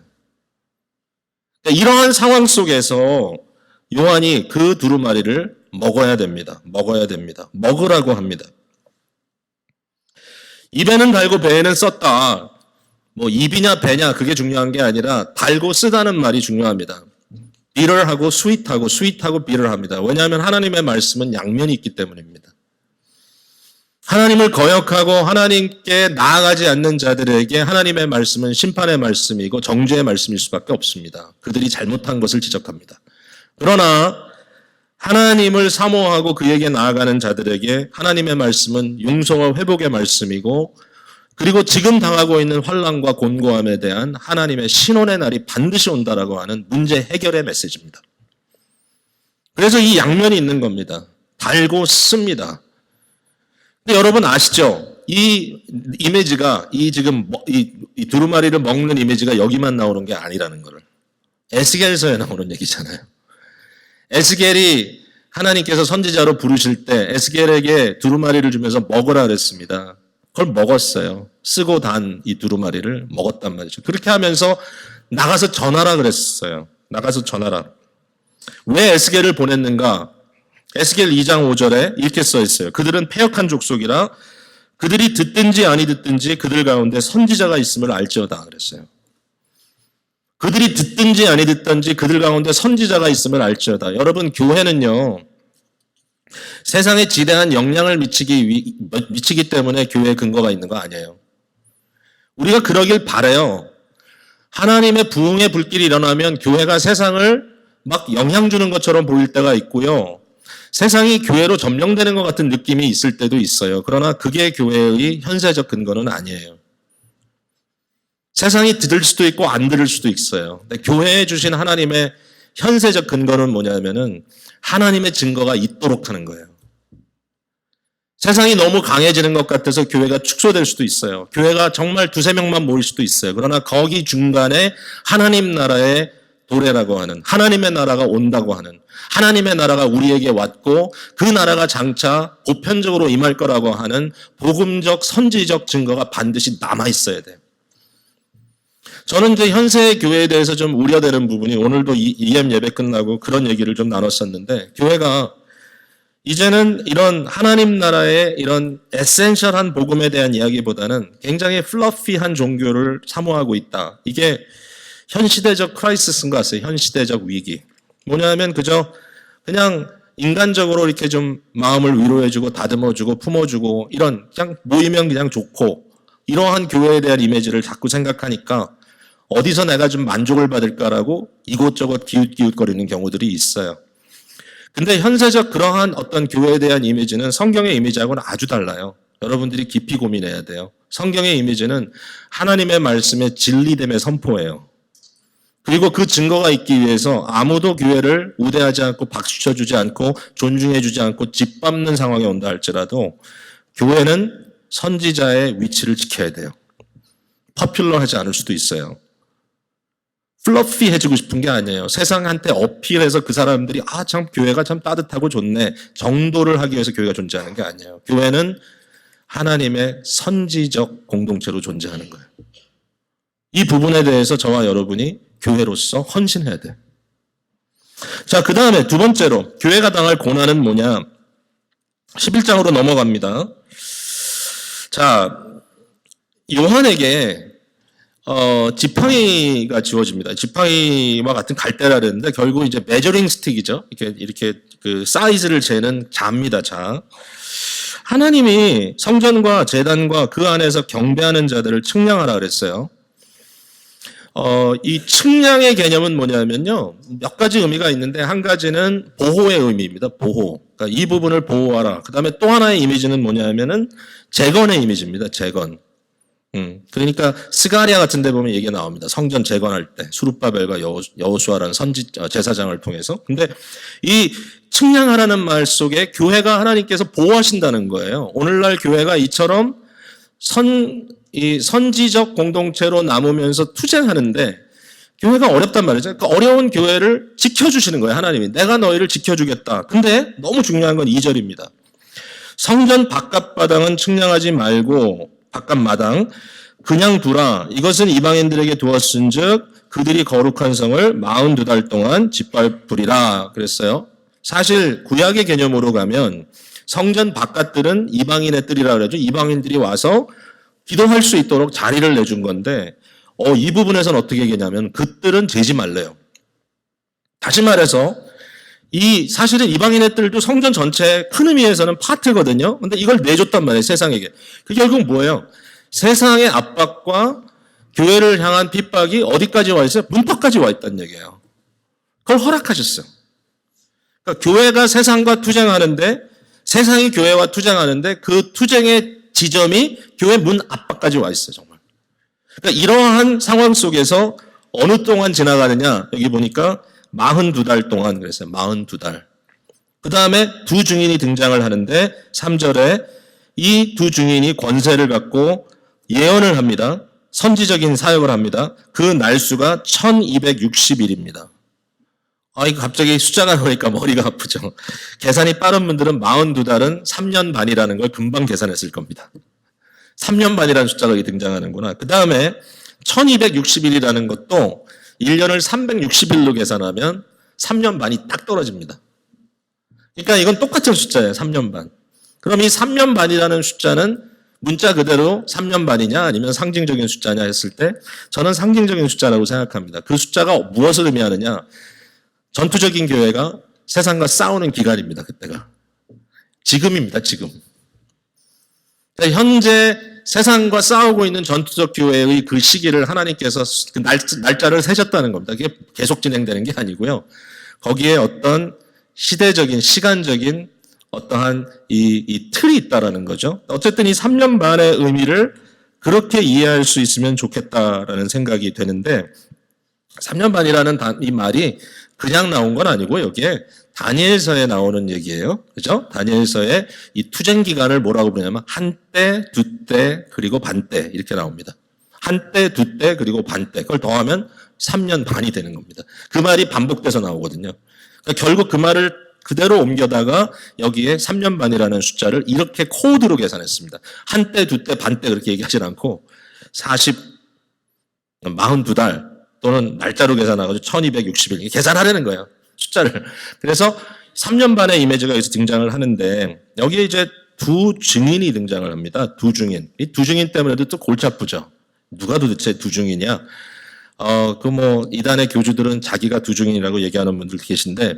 이러한 상황 속에서 요한이 그 두루마리를 먹어야 됩니다. 먹어야 됩니다. 먹으라고 합니다. 입에는 달고 배에는 썼다. 뭐 입이냐 배냐 그게 중요한 게 아니라 달고 쓰다는 말이 중요합니다. 비럴하고 스윗하고 스윗하고 비럴합니다. 왜냐하면 하나님의 말씀은 양면이 있기 때문입니다. 하나님을 거역하고 하나님께 나아가지 않는 자들에게 하나님의 말씀은 심판의 말씀이고 정죄의 말씀일 수밖에 없습니다. 그들이 잘못한 것을 지적합니다. 그러나 하나님을 사모하고 그에게 나아가는 자들에게 하나님의 말씀은 용서와 회복의 말씀이고 그리고 지금 당하고 있는 환난과 곤고함에 대한 하나님의 신원의 날이 반드시 온다라고 하는 문제 해결의 메시지입니다. 그래서 이 양면이 있는 겁니다. 달고 씁니다. 근데 여러분 아시죠? 이 이미지가 지금 이 두루마리를 먹는 이미지가 여기만 나오는 게 아니라는 거를. 에스겔서에 나오는 얘기잖아요. 에스겔이 하나님께서 선지자로 부르실 때 에스겔에게 두루마리를 주면서 먹으라 그랬습니다. 그걸 먹었어요. 쓰고 단 이 두루마리를 먹었단 말이죠. 그렇게 하면서 나가서 전하라 그랬어요. 나가서 전하라. 왜 에스겔을 보냈는가? 에스겔 2장 5절에 이렇게 써 있어요. 그들은 패역한 족속이라 그들이 듣든지 아니 듣든지 그들 가운데 선지자가 있음을 알지어다 그랬어요. 그들이 듣든지 아니 듣든지 그들 가운데 선지자가 있음을 알지어다. 여러분 교회는요. 세상에 지대한 영향을 미치기 때문에 교회에 근거가 있는 거 아니에요. 우리가 그러길 바라요. 하나님의 부흥의 불길이 일어나면 교회가 세상을 막 영향 주는 것처럼 보일 때가 있고요. 세상이 교회로 점령되는 것 같은 느낌이 있을 때도 있어요. 그러나 그게 교회의 현세적 근거는 아니에요. 세상이 들을 수도 있고 안 들을 수도 있어요. 근데 교회에 주신 하나님의 현세적 근거는 뭐냐면은 하나님의 증거가 있도록 하는 거예요. 세상이 너무 강해지는 것 같아서 교회가 축소될 수도 있어요. 교회가 정말 두세 명만 모일 수도 있어요. 그러나 거기 중간에 하나님 나라의 도래라고 하는 하나님의 나라가 온다고 하는 하나님의 나라가 우리에게 왔고 그 나라가 장차 보편적으로 임할 거라고 하는 복음적 선지적 증거가 반드시 남아 있어야 돼요. 저는 이제 현세 교회에 대해서 좀 우려되는 부분이 오늘도 EM 예배 끝나고 그런 얘기를 좀 나눴었는데 교회가 이제는 이런 하나님 나라의 이런 에센셜한 복음에 대한 이야기보다는 굉장히 플러피한 종교를 사모하고 있다. 이게 현시대적 크라이시스인 것 같아요. 현시대적 위기. 뭐냐면 그냥 인간적으로 이렇게 좀 마음을 위로해주고 다듬어주고 품어주고 이런 그냥 모이면 그냥 좋고 이러한 교회에 대한 이미지를 자꾸 생각하니까 어디서 내가 좀 만족을 받을까라고 이곳저곳 기웃기웃거리는 경우들이 있어요. 근데 현세적 그러한 어떤 교회에 대한 이미지는 성경의 이미지하고는 아주 달라요. 여러분들이 깊이 고민해야 돼요. 성경의 이미지는 하나님의 말씀의 진리됨의 선포예요. 그리고 그 증거가 있기 위해서 아무도 교회를 우대하지 않고 박수 쳐주지 않고 존중해주지 않고 짓밟는 상황에 온다 할지라도 교회는 선지자의 위치를 지켜야 돼요. 퍼퓰러하지 않을 수도 있어요. 플러피해지고 싶은 게 아니에요. 세상한테 어필해서 그 사람들이 참 교회가 참 따뜻하고 좋네 정도를 하기 위해서 교회가 존재하는 게 아니에요. 교회는 하나님의 선지적 공동체로 존재하는 거예요. 이 부분에 대해서 저와 여러분이 교회로서 헌신해야 돼요. 자, 그 다음에 두 번째로 교회가 당할 고난은 뭐냐? 11장으로 넘어갑니다. 자, 요한에게 지팡이가 지워집니다. 지팡이와 같은 갈대라 그랬는데 결국 이제 메저링 스틱이죠. 이렇게 그 사이즈를 재는 자입니다. 자. 하나님이 성전과 제단과 그 안에서 경배하는 자들을 측량하라 그랬어요. 이 측량의 개념은 뭐냐면요. 몇 가지 의미가 있는데 한 가지는 보호의 의미입니다. 보호. 그러니까 이 부분을 보호하라. 그 다음에 또 하나의 이미지는 뭐냐면은 재건의 이미지입니다. 재건. 그러니까 스가랴 같은 데 보면 얘기가 나옵니다. 성전 재건할 때 수룹바벨과 여호수아라는 제사장을 통해서. 근데 이 측량하라는 말 속에 교회가 하나님께서 보호하신다는 거예요. 오늘날 교회가 이처럼 선지적 공동체로 남으면서 투쟁하는데 교회가 어렵단 말이죠. 그러니까 어려운 교회를 지켜주시는 거예요. 하나님이. 내가 너희를 지켜주겠다. 근데 너무 중요한 건 2절입니다. 성전 바깥바닥은 측량하지 말고 바깥마당 그냥 두라. 이것은 이방인들에게 두었은즉 그들이 거룩한 성을 42달 동안 짓밟으리라 그랬어요. 사실 구약의 개념으로 가면 성전 바깥들은 이방인의 뜰이라 그러죠. 이방인들이 와서 기도할 수 있도록 자리를 내준 건데 이 부분에서는 어떻게 얘기냐면 그 뜰은 재지 말래요. 다시 말해서 사실은 이방인의 뜰도 성전 전체의 큰 의미에서는 파트거든요. 근데 이걸 내줬단 말이에요. 세상에게. 그게 결국 뭐예요? 세상의 압박과 교회를 향한 핍박이 어디까지 와 있어요? 문턱까지 와 있다는 얘기예요. 그걸 허락하셨어요. 그러니까 교회가 세상과 투쟁하는데 세상이 교회와 투쟁하는데 그 투쟁의 지점이 교회 문 앞까지 와 있어요. 정말. 그러니까 이러한 상황 속에서 어느 동안 지나가느냐 여기 보니까 42달 동안 그랬어요. 42달. 그 다음에 두 증인이 등장을 하는데 3절에 이 두 증인이 권세를 갖고 예언을 합니다. 선지적인 사역을 합니다. 그 날수가 1260일입니다. 이거 갑자기 숫자가 나오니까 머리가 아프죠. 계산이 빠른 분들은 42달은 3년 반이라는 걸 금방 계산했을 겁니다. 3년 반이라는 숫자가 여기 등장하는구나. 그 다음에 1260일이라는 것도 1년을 360일로 계산하면 3년 반이 딱 떨어집니다. 그러니까 이건 똑같은 숫자예요. 3년 반. 그럼 이 3년 반이라는 숫자는 문자 그대로 3년 반이냐 아니면 상징적인 숫자냐 했을 때 저는 상징적인 숫자라고 생각합니다. 그 숫자가 무엇을 의미하느냐. 전투적인 교회가 세상과 싸우는 기간입니다. 그때가. 지금입니다. 지금. 그러니까 현재 세상과 싸우고 있는 전투적 교회의 그 시기를 하나님께서 그 날짜를 세셨다는 겁니다. 그게 계속 진행되는 게 아니고요. 거기에 어떤 시대적인 시간적인 어떠한 이 틀이 있다라는 거죠. 어쨌든 이 3년 반의 의미를 그렇게 이해할 수 있으면 좋겠다라는 생각이 되는데 3년 반이라는 이 말이 그냥 나온 건 아니고 여기에 다니엘서에 나오는 얘기예요. 그죠? 다니엘서에 이 투쟁 기간을 뭐라고 부르냐면 한때, 두때, 그리고 반때 이렇게 나옵니다. 한때, 두때, 그리고 반때. 그걸 더하면 3년 반이 되는 겁니다. 그 말이 반복돼서 나오거든요. 그러니까 결국 그 말을 그대로 옮겨다가 여기에 3년 반이라는 숫자를 이렇게 코드로 계산했습니다. 한때, 두때, 반때 그렇게 얘기하지 않고 42달 또는 날짜로 계산하고 1260일 계산하려는 거예요. 숫자를. 그래서 3년 반의 이미지가 여기서 등장을 하는데 여기에 이제 두 증인이 등장을 합니다. 두 증인. 이 두 증인 때문에도 또 골치 아프죠. 누가 도대체 두 증인이야? 이단의 교주들은 자기가 두 증인이라고 얘기하는 분들 계신데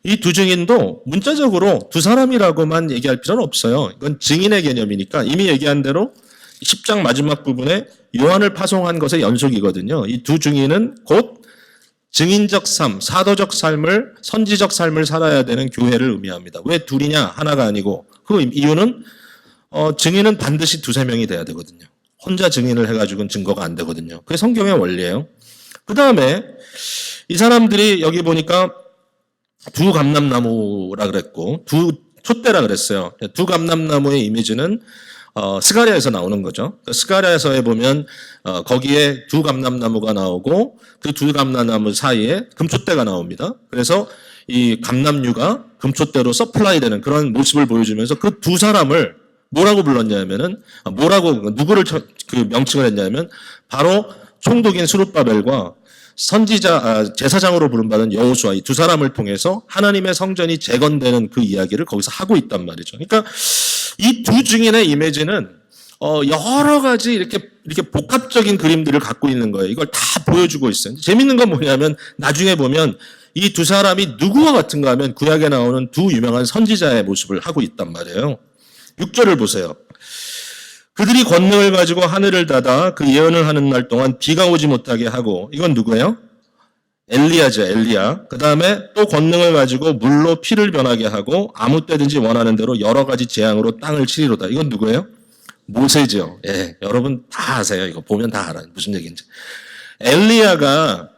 이 두 증인도 문자적으로 두 사람이라고만 얘기할 필요는 없어요. 이건 증인의 개념이니까 이미 얘기한 대로 10장 마지막 부분에 요한을 파송한 것의 연속이거든요. 이 두 증인은 곧 증인적 삶, 사도적 삶을, 선지적 삶을 살아야 되는 교회를 의미합니다. 왜 둘이냐? 하나가 아니고. 그 이유는 증인은 반드시 두세 명이 돼야 되거든요. 혼자 증인을 해가지고는 증거가 안 되거든요. 그게 성경의 원리예요. 그 다음에 이 사람들이 여기 보니까 두 감람나무라 그랬고 두 촛대라 그랬어요. 두 감람나무의 이미지는 스가랴에서 나오는 거죠. 스가랴에서에 보면 거기에 두 감람나무가 나오고 그 두 감람나무 사이에 금촛대가 나옵니다. 그래서 이 감람류가 금촛대로 서플라이 되는 그런 모습을 보여주면서 그 두 사람을 뭐라고 불렀냐면은 누구를 그 명칭을 했냐면 바로 총독인 스룹바벨과 선지자 제사장으로 부름받은 여호수아 이 두 사람을 통해서 하나님의 성전이 재건되는 그 이야기를 거기서 하고 있단 말이죠. 그러니까 이 두 증인의 이미지는 여러 가지 이렇게 복합적인 그림들을 갖고 있는 거예요. 이걸 다 보여주고 있어요. 재밌는 건 뭐냐면 나중에 보면 이 두 사람이 누구와 같은가 하면 구약에 나오는 두 유명한 선지자의 모습을 하고 있단 말이에요. 6절을 보세요. 그들이 권능을 가지고 하늘을 닫아 그 예언을 하는 날 동안 비가 오지 못하게 하고 이건 누구예요? 엘리야죠. 엘리야. 그 다음에 또 권능을 가지고 물로 피를 변하게 하고 아무 때든지 원하는 대로 여러 가지 재앙으로 땅을 치리로다. 이건 누구예요? 모세죠. 예, 여러분 다 아세요. 이거 보면 다 알아요. 무슨 얘기인지. 엘리야가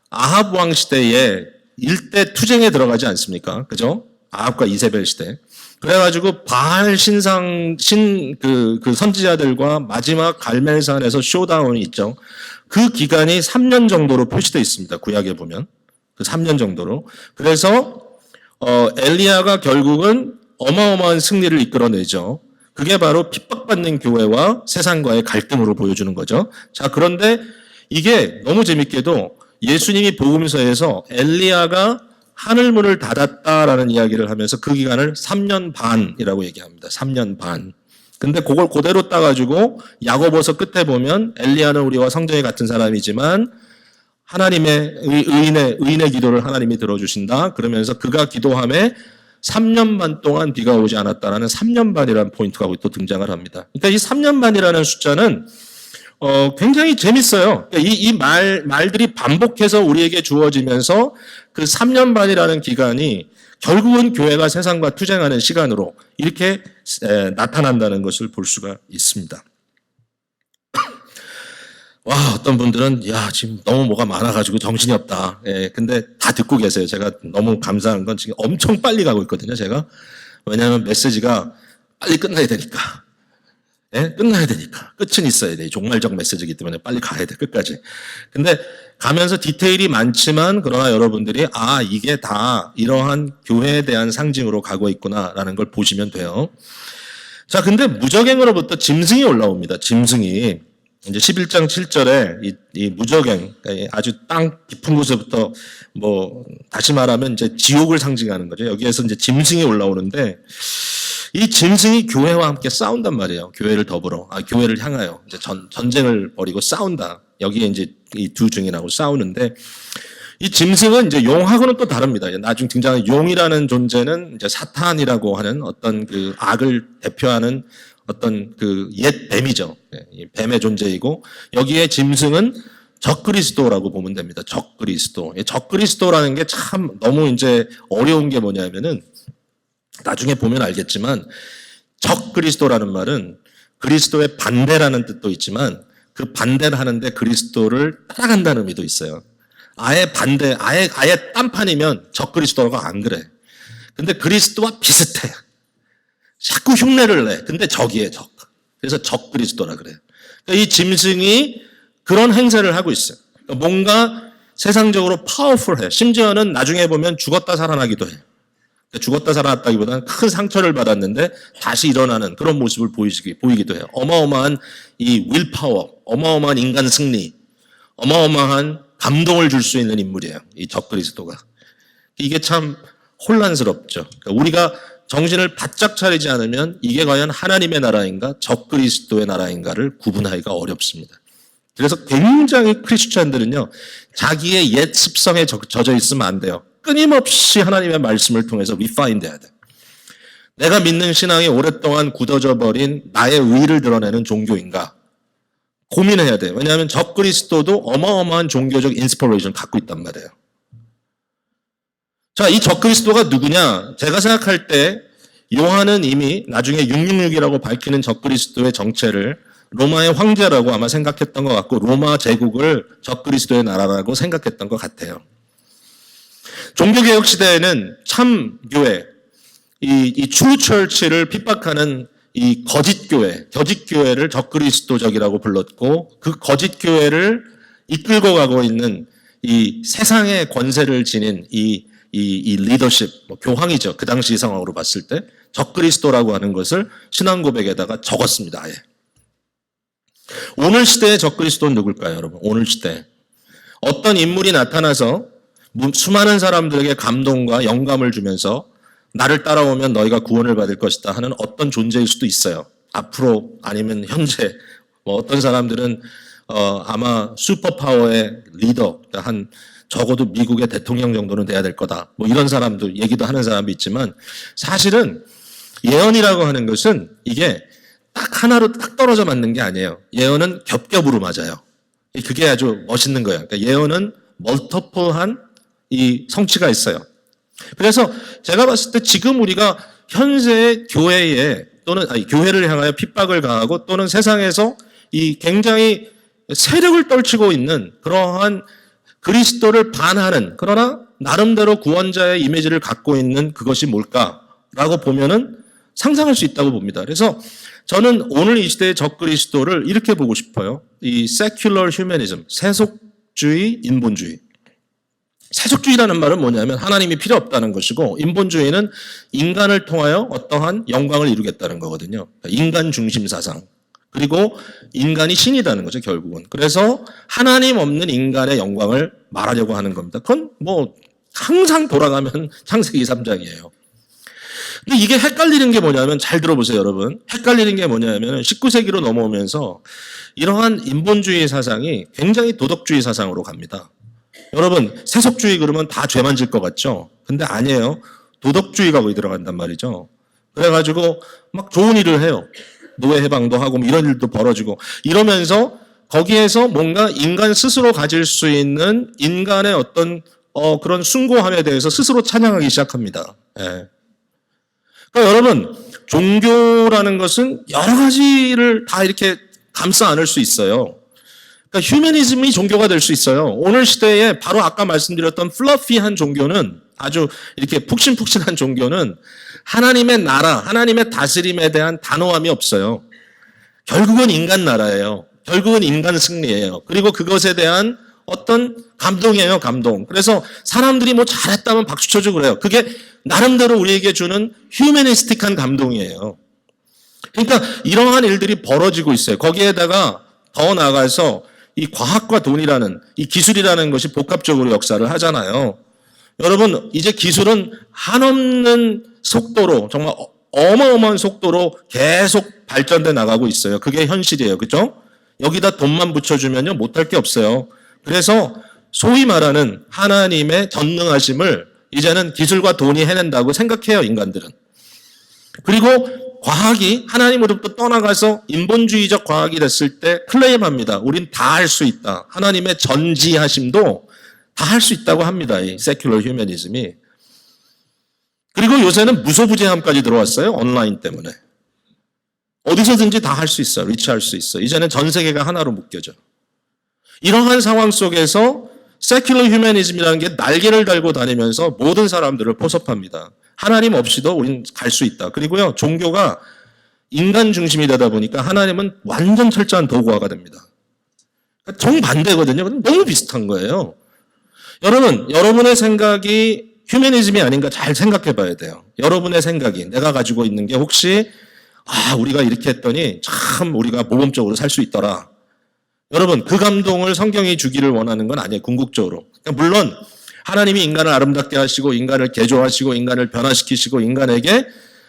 아합 왕 시대에 일대 투쟁에 들어가지 않습니까? 그죠? 아합과 이세벨 시대. 그래가지고 바알 그 선지자들과 마지막 갈멜산에서 쇼다운이 있죠. 그 기간이 3년 정도로 표시되어 있습니다. 구약에 보면. 그 3년 정도로. 그래서, 엘리야가 결국은 어마어마한 승리를 이끌어내죠. 그게 바로 핍박받는 교회와 세상과의 갈등으로 보여주는 거죠. 자, 그런데 이게 너무 재밌게도 예수님이 복음서에서 엘리야가 하늘문을 닫았다라는 이야기를 하면서 그 기간을 3년 반이라고 얘기합니다. 3년 반. 근데 그걸 그대로 따가지고 야고보서 끝에 보면 엘리야는 우리와 성전이 같은 사람이지만 하나님의 의인의 기도를 하나님이 들어주신다. 그러면서 그가 기도함에 3년 반 동안 비가 오지 않았다라는 3년 반이라는 포인트가 또 등장을 합니다. 그러니까 이 3년 반이라는 숫자는 굉장히 재밌어요. 이 말들이 반복해서 우리에게 주어지면서 그 3년 반이라는 기간이 결국은 교회가 세상과 투쟁하는 시간으로 이렇게 나타난다는 것을 볼 수가 있습니다. 와, 어떤 분들은, 야, 지금 너무 뭐가 많아가지고 정신이 없다. 예, 근데 다 듣고 계세요. 제가 너무 감사한 건 지금 엄청 빨리 가고 있거든요, 제가. 왜냐하면 메시지가 빨리 끝나야 되니까. 예? 끝나야 되니까. 끝은 있어야 돼. 종말적 메시지이기 때문에 빨리 가야 돼. 끝까지. 근데 가면서 디테일이 많지만 그러나 여러분들이 이게 다 이러한 교회에 대한 상징으로 가고 있구나라는 걸 보시면 돼요. 자, 근데 무적행으로부터 짐승이 올라옵니다. 짐승이. 이제 11장 7절에 이 무적행, 아주 땅 깊은 곳에부터 다시 말하면 이제 지옥을 상징하는 거죠. 여기에서 이제 짐승이 올라오는데 이 짐승이 교회와 함께 싸운단 말이에요. 교회를 더불어. 교회를 향하여. 이제 전쟁을 벌이고 싸운다. 여기에 이제 이 두 증인하고 싸우는데 이 짐승은 이제 용하고는 또 다릅니다. 나중 등장하는 용이라는 존재는 이제 사탄이라고 하는 어떤 그 악을 대표하는 어떤 그 옛 뱀이죠. 뱀의 존재이고 여기에 짐승은 적그리스도라고 보면 됩니다. 적그리스도. 적그리스도라는 게 참 너무 이제 어려운 게 뭐냐면은 나중에 보면 알겠지만 적그리스도라는 말은 그리스도의 반대라는 뜻도 있지만 그 반대를 하는데 그리스도를 따라간다는 의미도 있어요. 아예 반대, 아예 딴판이면 적그리스도라고 안 그래. 근데 그리스도와 비슷해. 자꾸 흉내를 내. 근데 적이에요, 적. 그래서 적그리스도라 그래요. 그러니까 이 짐승이 그런 행세를 하고 있어요. 그러니까 뭔가 세상적으로 파워풀해. 심지어는 나중에 보면 죽었다 살아나기도 해요. 죽었다 살아났다기보다는 큰 상처를 받았는데 다시 일어나는 그런 모습을 보이기도 해요. 어마어마한 이 윌파워, 어마어마한 인간 승리, 어마어마한 감동을 줄 수 있는 인물이에요. 이 적그리스도가. 이게 참 혼란스럽죠. 그러니까 우리가 정신을 바짝 차리지 않으면 이게 과연 하나님의 나라인가 적그리스도의 나라인가를 구분하기가 어렵습니다. 그래서 굉장히 크리스찬들은요. 자기의 옛 습성에 젖어 있으면 안 돼요. 끊임없이 하나님의 말씀을 통해서 리파인돼야 돼. 내가 믿는 신앙이 오랫동안 굳어져 버린 나의 의를 드러내는 종교인가? 고민해야 돼. 왜냐하면 적그리스도도 어마어마한 종교적 인스피레이션을 갖고 있단 말이에요. 자, 이 적그리스도가 누구냐? 제가 생각할 때 요한은 이미 나중에 666이라고 밝히는 적그리스도의 정체를 로마의 황제라고 아마 생각했던 것 같고 로마 제국을 적그리스도의 나라라고 생각했던 것 같아요. 종교개혁 시대에는 참 교회, 이 true church를 핍박하는 이 거짓 교회를 적그리스도적이라고 불렀고 그 거짓 교회를 이끌고 가고 있는 이 세상의 권세를 지닌 이 리더십, 교황이죠. 그 당시 상황으로 봤을 때 적그리스도라고 하는 것을 신앙 고백에다가 적었습니다. 아예. 오늘 시대의 적그리스도는 누굴까요, 여러분? 오늘 시대. 어떤 인물이 나타나서 수많은 사람들에게 감동과 영감을 주면서 나를 따라오면 너희가 구원을 받을 것이다 하는 어떤 존재일 수도 있어요. 앞으로 아니면 현재. 어떤 사람들은 아마 슈퍼파워의 리더, 한 적어도 미국의 대통령 정도는 돼야 될 거다. 이런 사람도 얘기도 하는 사람이 있지만 사실은 예언이라고 하는 것은 이게 딱 하나로 딱 떨어져 맞는 게 아니에요. 예언은 겹겹으로 맞아요. 그게 아주 멋있는 거예요. 그러니까 예언은 멀티플한 이 성취가 있어요. 그래서 제가 봤을 때 지금 우리가 현재의 교회에 또는 교회를 향하여 핍박을 가하고 또는 세상에서 이 굉장히 세력을 떨치고 있는 그러한 그리스도를 반하는 그러나 나름대로 구원자의 이미지를 갖고 있는 그것이 뭘까라고 보면은 상상할 수 있다고 봅니다. 그래서 저는 오늘 이 시대의 적그리스도를 이렇게 보고 싶어요. 이 secular humanism, 세속주의, 인본주의. 세속주의라는 말은 뭐냐면 하나님이 필요 없다는 것이고 인본주의는 인간을 통하여 어떠한 영광을 이루겠다는 거거든요. 인간 중심 사상. 그리고 인간이 신이라는 거죠, 결국은. 그래서 하나님 없는 인간의 영광을 말하려고 하는 겁니다. 그건 항상 돌아가면 창세기 3장이에요. 근데 이게 헷갈리는 게 뭐냐면 잘 들어보세요, 여러분. 헷갈리는 게 뭐냐면 19세기로 넘어오면서 이러한 인본주의 사상이 굉장히 도덕주의 사상으로 갑니다. 여러분, 세속주의 그러면 다 죄만 질 것 같죠? 근데 아니에요. 도덕주의가 거기 들어간단 말이죠. 그래가지고 막 좋은 일을 해요. 노예 해방도 하고 이런 일도 벌어지고 이러면서 거기에서 뭔가 인간 스스로 가질 수 있는 인간의 어떤 그런 숭고함에 대해서 스스로 찬양하기 시작합니다. 예. 그러니까 여러분, 종교라는 것은 여러 가지를 다 이렇게 감싸 안을 수 있어요. 그러니까 휴머니즘이 종교가 될 수 있어요. 오늘 시대에 바로 아까 말씀드렸던 플러피한 종교는 아주 이렇게 푹신푹신한 종교는 하나님의 나라, 하나님의 다스림에 대한 단호함이 없어요. 결국은 인간 나라예요. 결국은 인간 승리예요. 그리고 그것에 대한 어떤 감동이에요, 감동. 그래서 사람들이 잘했다면 박수 쳐주고 그래요. 그게 나름대로 우리에게 주는 휴머니스틱한 감동이에요. 그러니까 이러한 일들이 벌어지고 있어요. 거기에다가 더 나아가서 이 과학과 돈이라는 이 기술이라는 것이 복합적으로 역사를 하잖아요. 여러분, 이제 기술은 한없는 속도로 정말 어마어마한 속도로 계속 발전돼 나가고 있어요. 그게 현실이에요. 그렇죠? 여기다 돈만 붙여주면요 못할 게 없어요. 그래서 소위 말하는 하나님의 전능하심을 이제는 기술과 돈이 해낸다고 생각해요, 인간들은. 그리고 과학이 하나님으로부터 떠나가서 인본주의적 과학이 됐을 때 클레임합니다. 우린 다 할 수 있다. 하나님의 전지하심도 다 할 수 있다고 합니다. 이 세큘러 휴머니즘이. 그리고 요새는 무소부재함까지 들어왔어요. 온라인 때문에. 어디서든지 다 할 수 있어요. 리치할 수 있어요. 이제는 전 세계가 하나로 묶여져. 이러한 상황 속에서 세큘러 휴머니즘이라는 게 날개를 달고 다니면서 모든 사람들을 포섭합니다. 하나님 없이도 우린 갈 수 있다. 그리고요, 종교가 인간 중심이 되다 보니까 하나님은 완전 철저한 도구화가 됩니다. 정반대거든요. 너무 비슷한 거예요. 여러분의 생각이 휴머니즘이 아닌가 잘 생각해 봐야 돼요. 여러분의 생각이 내가 가지고 있는 게 혹시 우리가 이렇게 했더니 참 우리가 모범적으로 살 수 있더라. 여러분, 그 감동을 성경이 주기를 원하는 건 아니에요. 궁극적으로. 물론 하나님이 인간을 아름답게 하시고 인간을 개조하시고 인간을 변화시키시고 인간에게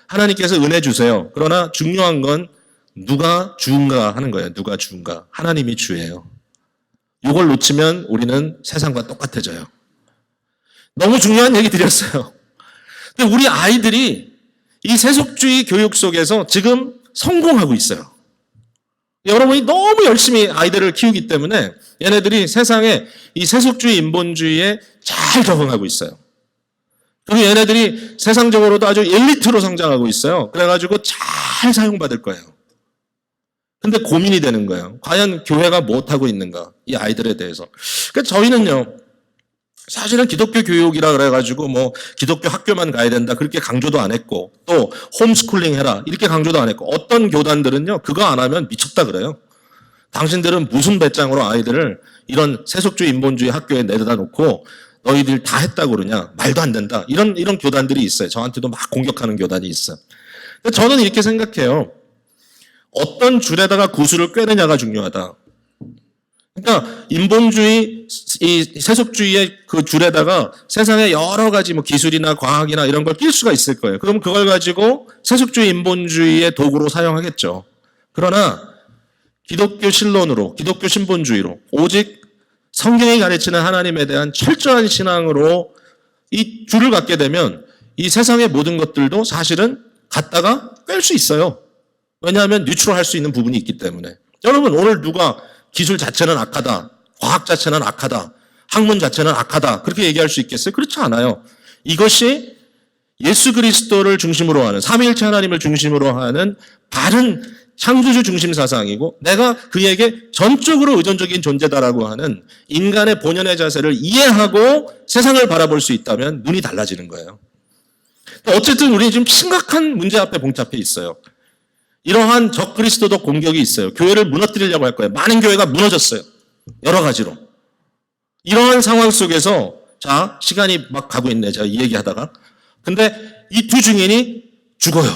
하나님께서 은혜 주세요. 그러나 중요한 건 누가 주인가 하는 거예요. 누가 주인가. 하나님이 주예요. 이걸 놓치면 우리는 세상과 똑같아져요. 너무 중요한 얘기 드렸어요. 근데 우리 아이들이 이 세속주의 교육 속에서 지금 성공하고 있어요. 여러분이 너무 열심히 아이들을 키우기 때문에 얘네들이 세상에 이 세속주의, 인본주의에 잘 적응하고 있어요. 그리고 얘네들이 세상적으로도 아주 엘리트로 성장하고 있어요. 그래가지고 잘 사용받을 거예요. 근데 고민이 되는 거예요. 과연 교회가 못하고 있는가? 이 아이들에 대해서. 그러니까 저희는요, 사실은 기독교 교육이라 그래가지고 뭐 기독교 학교만 가야 된다 그렇게 강조도 안 했고, 또 홈스쿨링 해라 이렇게 강조도 안 했고, 어떤 교단들은요 그거 안 하면 미쳤다 그래요. 당신들은 무슨 배짱으로 아이들을 이런 세속주의 인본주의 학교에 내려다 놓고 너희들 다 했다고 그러냐? 말도 안 된다. 이런 교단들이 있어요. 저한테도 막 공격하는 교단이 있어요. 근데 저는 이렇게 생각해요. 어떤 줄에다가 구슬을 꿰느냐가 중요하다. 그러니까 인본주의, 이 세속주의의 그 줄에다가 세상의 여러 가지 뭐 기술이나 과학이나 이런 걸 낄 수가 있을 거예요. 그럼 그걸 가지고 세속주의 인본주의의 도구로 사용하겠죠. 그러나 기독교 신론으로, 기독교 신본주의로, 오직 성경이 가르치는 하나님에 대한 철저한 신앙으로 이 줄을 갖게 되면 이 세상의 모든 것들도 사실은 갖다가 뺄 수 있어요. 왜냐하면 뉴트럴할 수 있는 부분이 있기 때문에. 여러분, 오늘 누가 기술 자체는 악하다, 과학 자체는 악하다, 학문 자체는 악하다 그렇게 얘기할 수 있겠어요? 그렇지 않아요. 이것이 예수 그리스도를 중심으로 하는, 삼위일체 하나님을 중심으로 하는 바른 창조주 중심 사상이고, 내가 그에게 전적으로 의존적인 존재다라고 하는 인간의 본연의 자세를 이해하고 세상을 바라볼 수 있다면 눈이 달라지는 거예요. 어쨌든 우리는 지금 심각한 문제 앞에 봉착해 있어요. 이러한 적그리스도적 공격이 있어요. 교회를 무너뜨리려고 할 거예요. 많은 교회가 무너졌어요. 여러 가지로. 이러한 상황 속에서, 자, 시간이 막 가고 있네. 제가 이 얘기하다가. 근데 이 두 증인이 죽어요.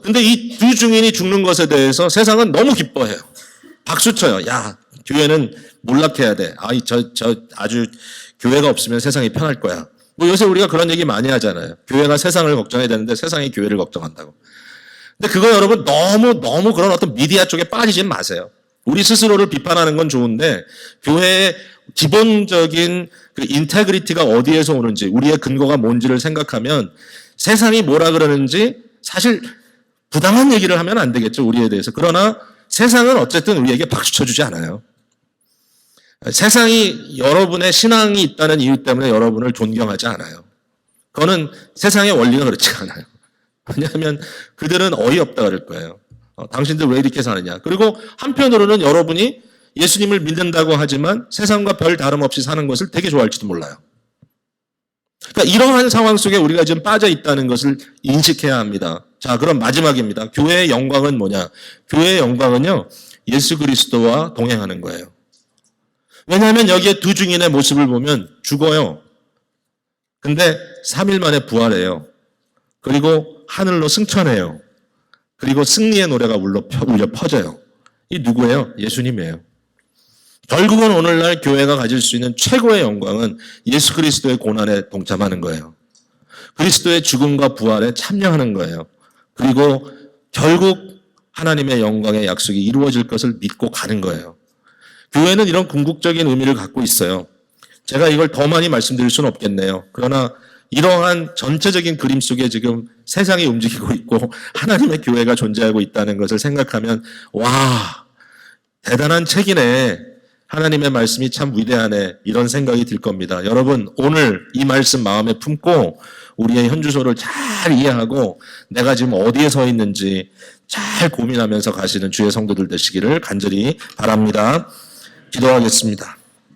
근데 이 두 증인이 죽는 것에 대해서 세상은 너무 기뻐해요. 박수 쳐요. 야, 교회는 몰락해야 돼. 아주 교회가 없으면 세상이 편할 거야. 뭐 요새 우리가 그런 얘기 많이 하잖아요. 교회가 세상을 걱정해야 되는데 세상이 교회를 걱정한다고. 근데 그거 여러분 너무 그런 어떤 미디어 쪽에 빠지진 마세요. 우리 스스로를 비판하는 건 좋은데 교회의 기본적인 그 인테그리티가 어디에서 오는지, 우리의 근거가 뭔지를 생각하면 세상이 뭐라 그러는지 사실 부당한 얘기를 하면 안 되겠죠, 우리에 대해서. 그러나 세상은 어쨌든 우리에게 박수 쳐주지 않아요. 세상이 여러분의 신앙이 있다는 이유 때문에 여러분을 존경하지 않아요. 그거는 세상의 원리가 그렇지 않아요. 왜냐하면 그들은 어이없다 그럴 거예요. 당신들 왜 이렇게 사느냐. 그리고 한편으로는 여러분이 예수님을 믿는다고 하지만 세상과 별 다름없이 사는 것을 되게 좋아할지도 몰라요. 그러니까 이러한 상황 속에 우리가 지금 빠져 있다는 것을 인식해야 합니다. 자, 그럼 마지막입니다. 교회의 영광은 뭐냐? 교회의 영광은요, 예수 그리스도와 동행하는 거예요. 왜냐하면 여기에 두 증인의 모습을 보면 죽어요. 근데 3일 만에 부활해요. 그리고 하늘로 승천해요. 그리고 승리의 노래가 울려 퍼져요. 이 누구예요? 예수님이에요. 결국은 오늘날 교회가 가질 수 있는 최고의 영광은 예수 그리스도의 고난에 동참하는 거예요. 그리스도의 죽음과 부활에 참여하는 거예요. 그리고 결국 하나님의 영광의 약속이 이루어질 것을 믿고 가는 거예요. 교회는 이런 궁극적인 의미를 갖고 있어요. 제가 이걸 더 많이 말씀드릴 수는 없겠네요. 그러나 이러한 전체적인 그림 속에 지금 세상이 움직이고 있고 하나님의 교회가 존재하고 있다는 것을 생각하면, 와, 대단한 책이네. 하나님의 말씀이 참 위대하네. 이런 생각이 들 겁니다. 여러분, 오늘 이 말씀 마음에 품고 우리의 현주소를 잘 이해하고 내가 지금 어디에 서 있는지 잘 고민하면서 가시는 주의 성도들 되시기를 간절히 바랍니다. 기도하겠습니다.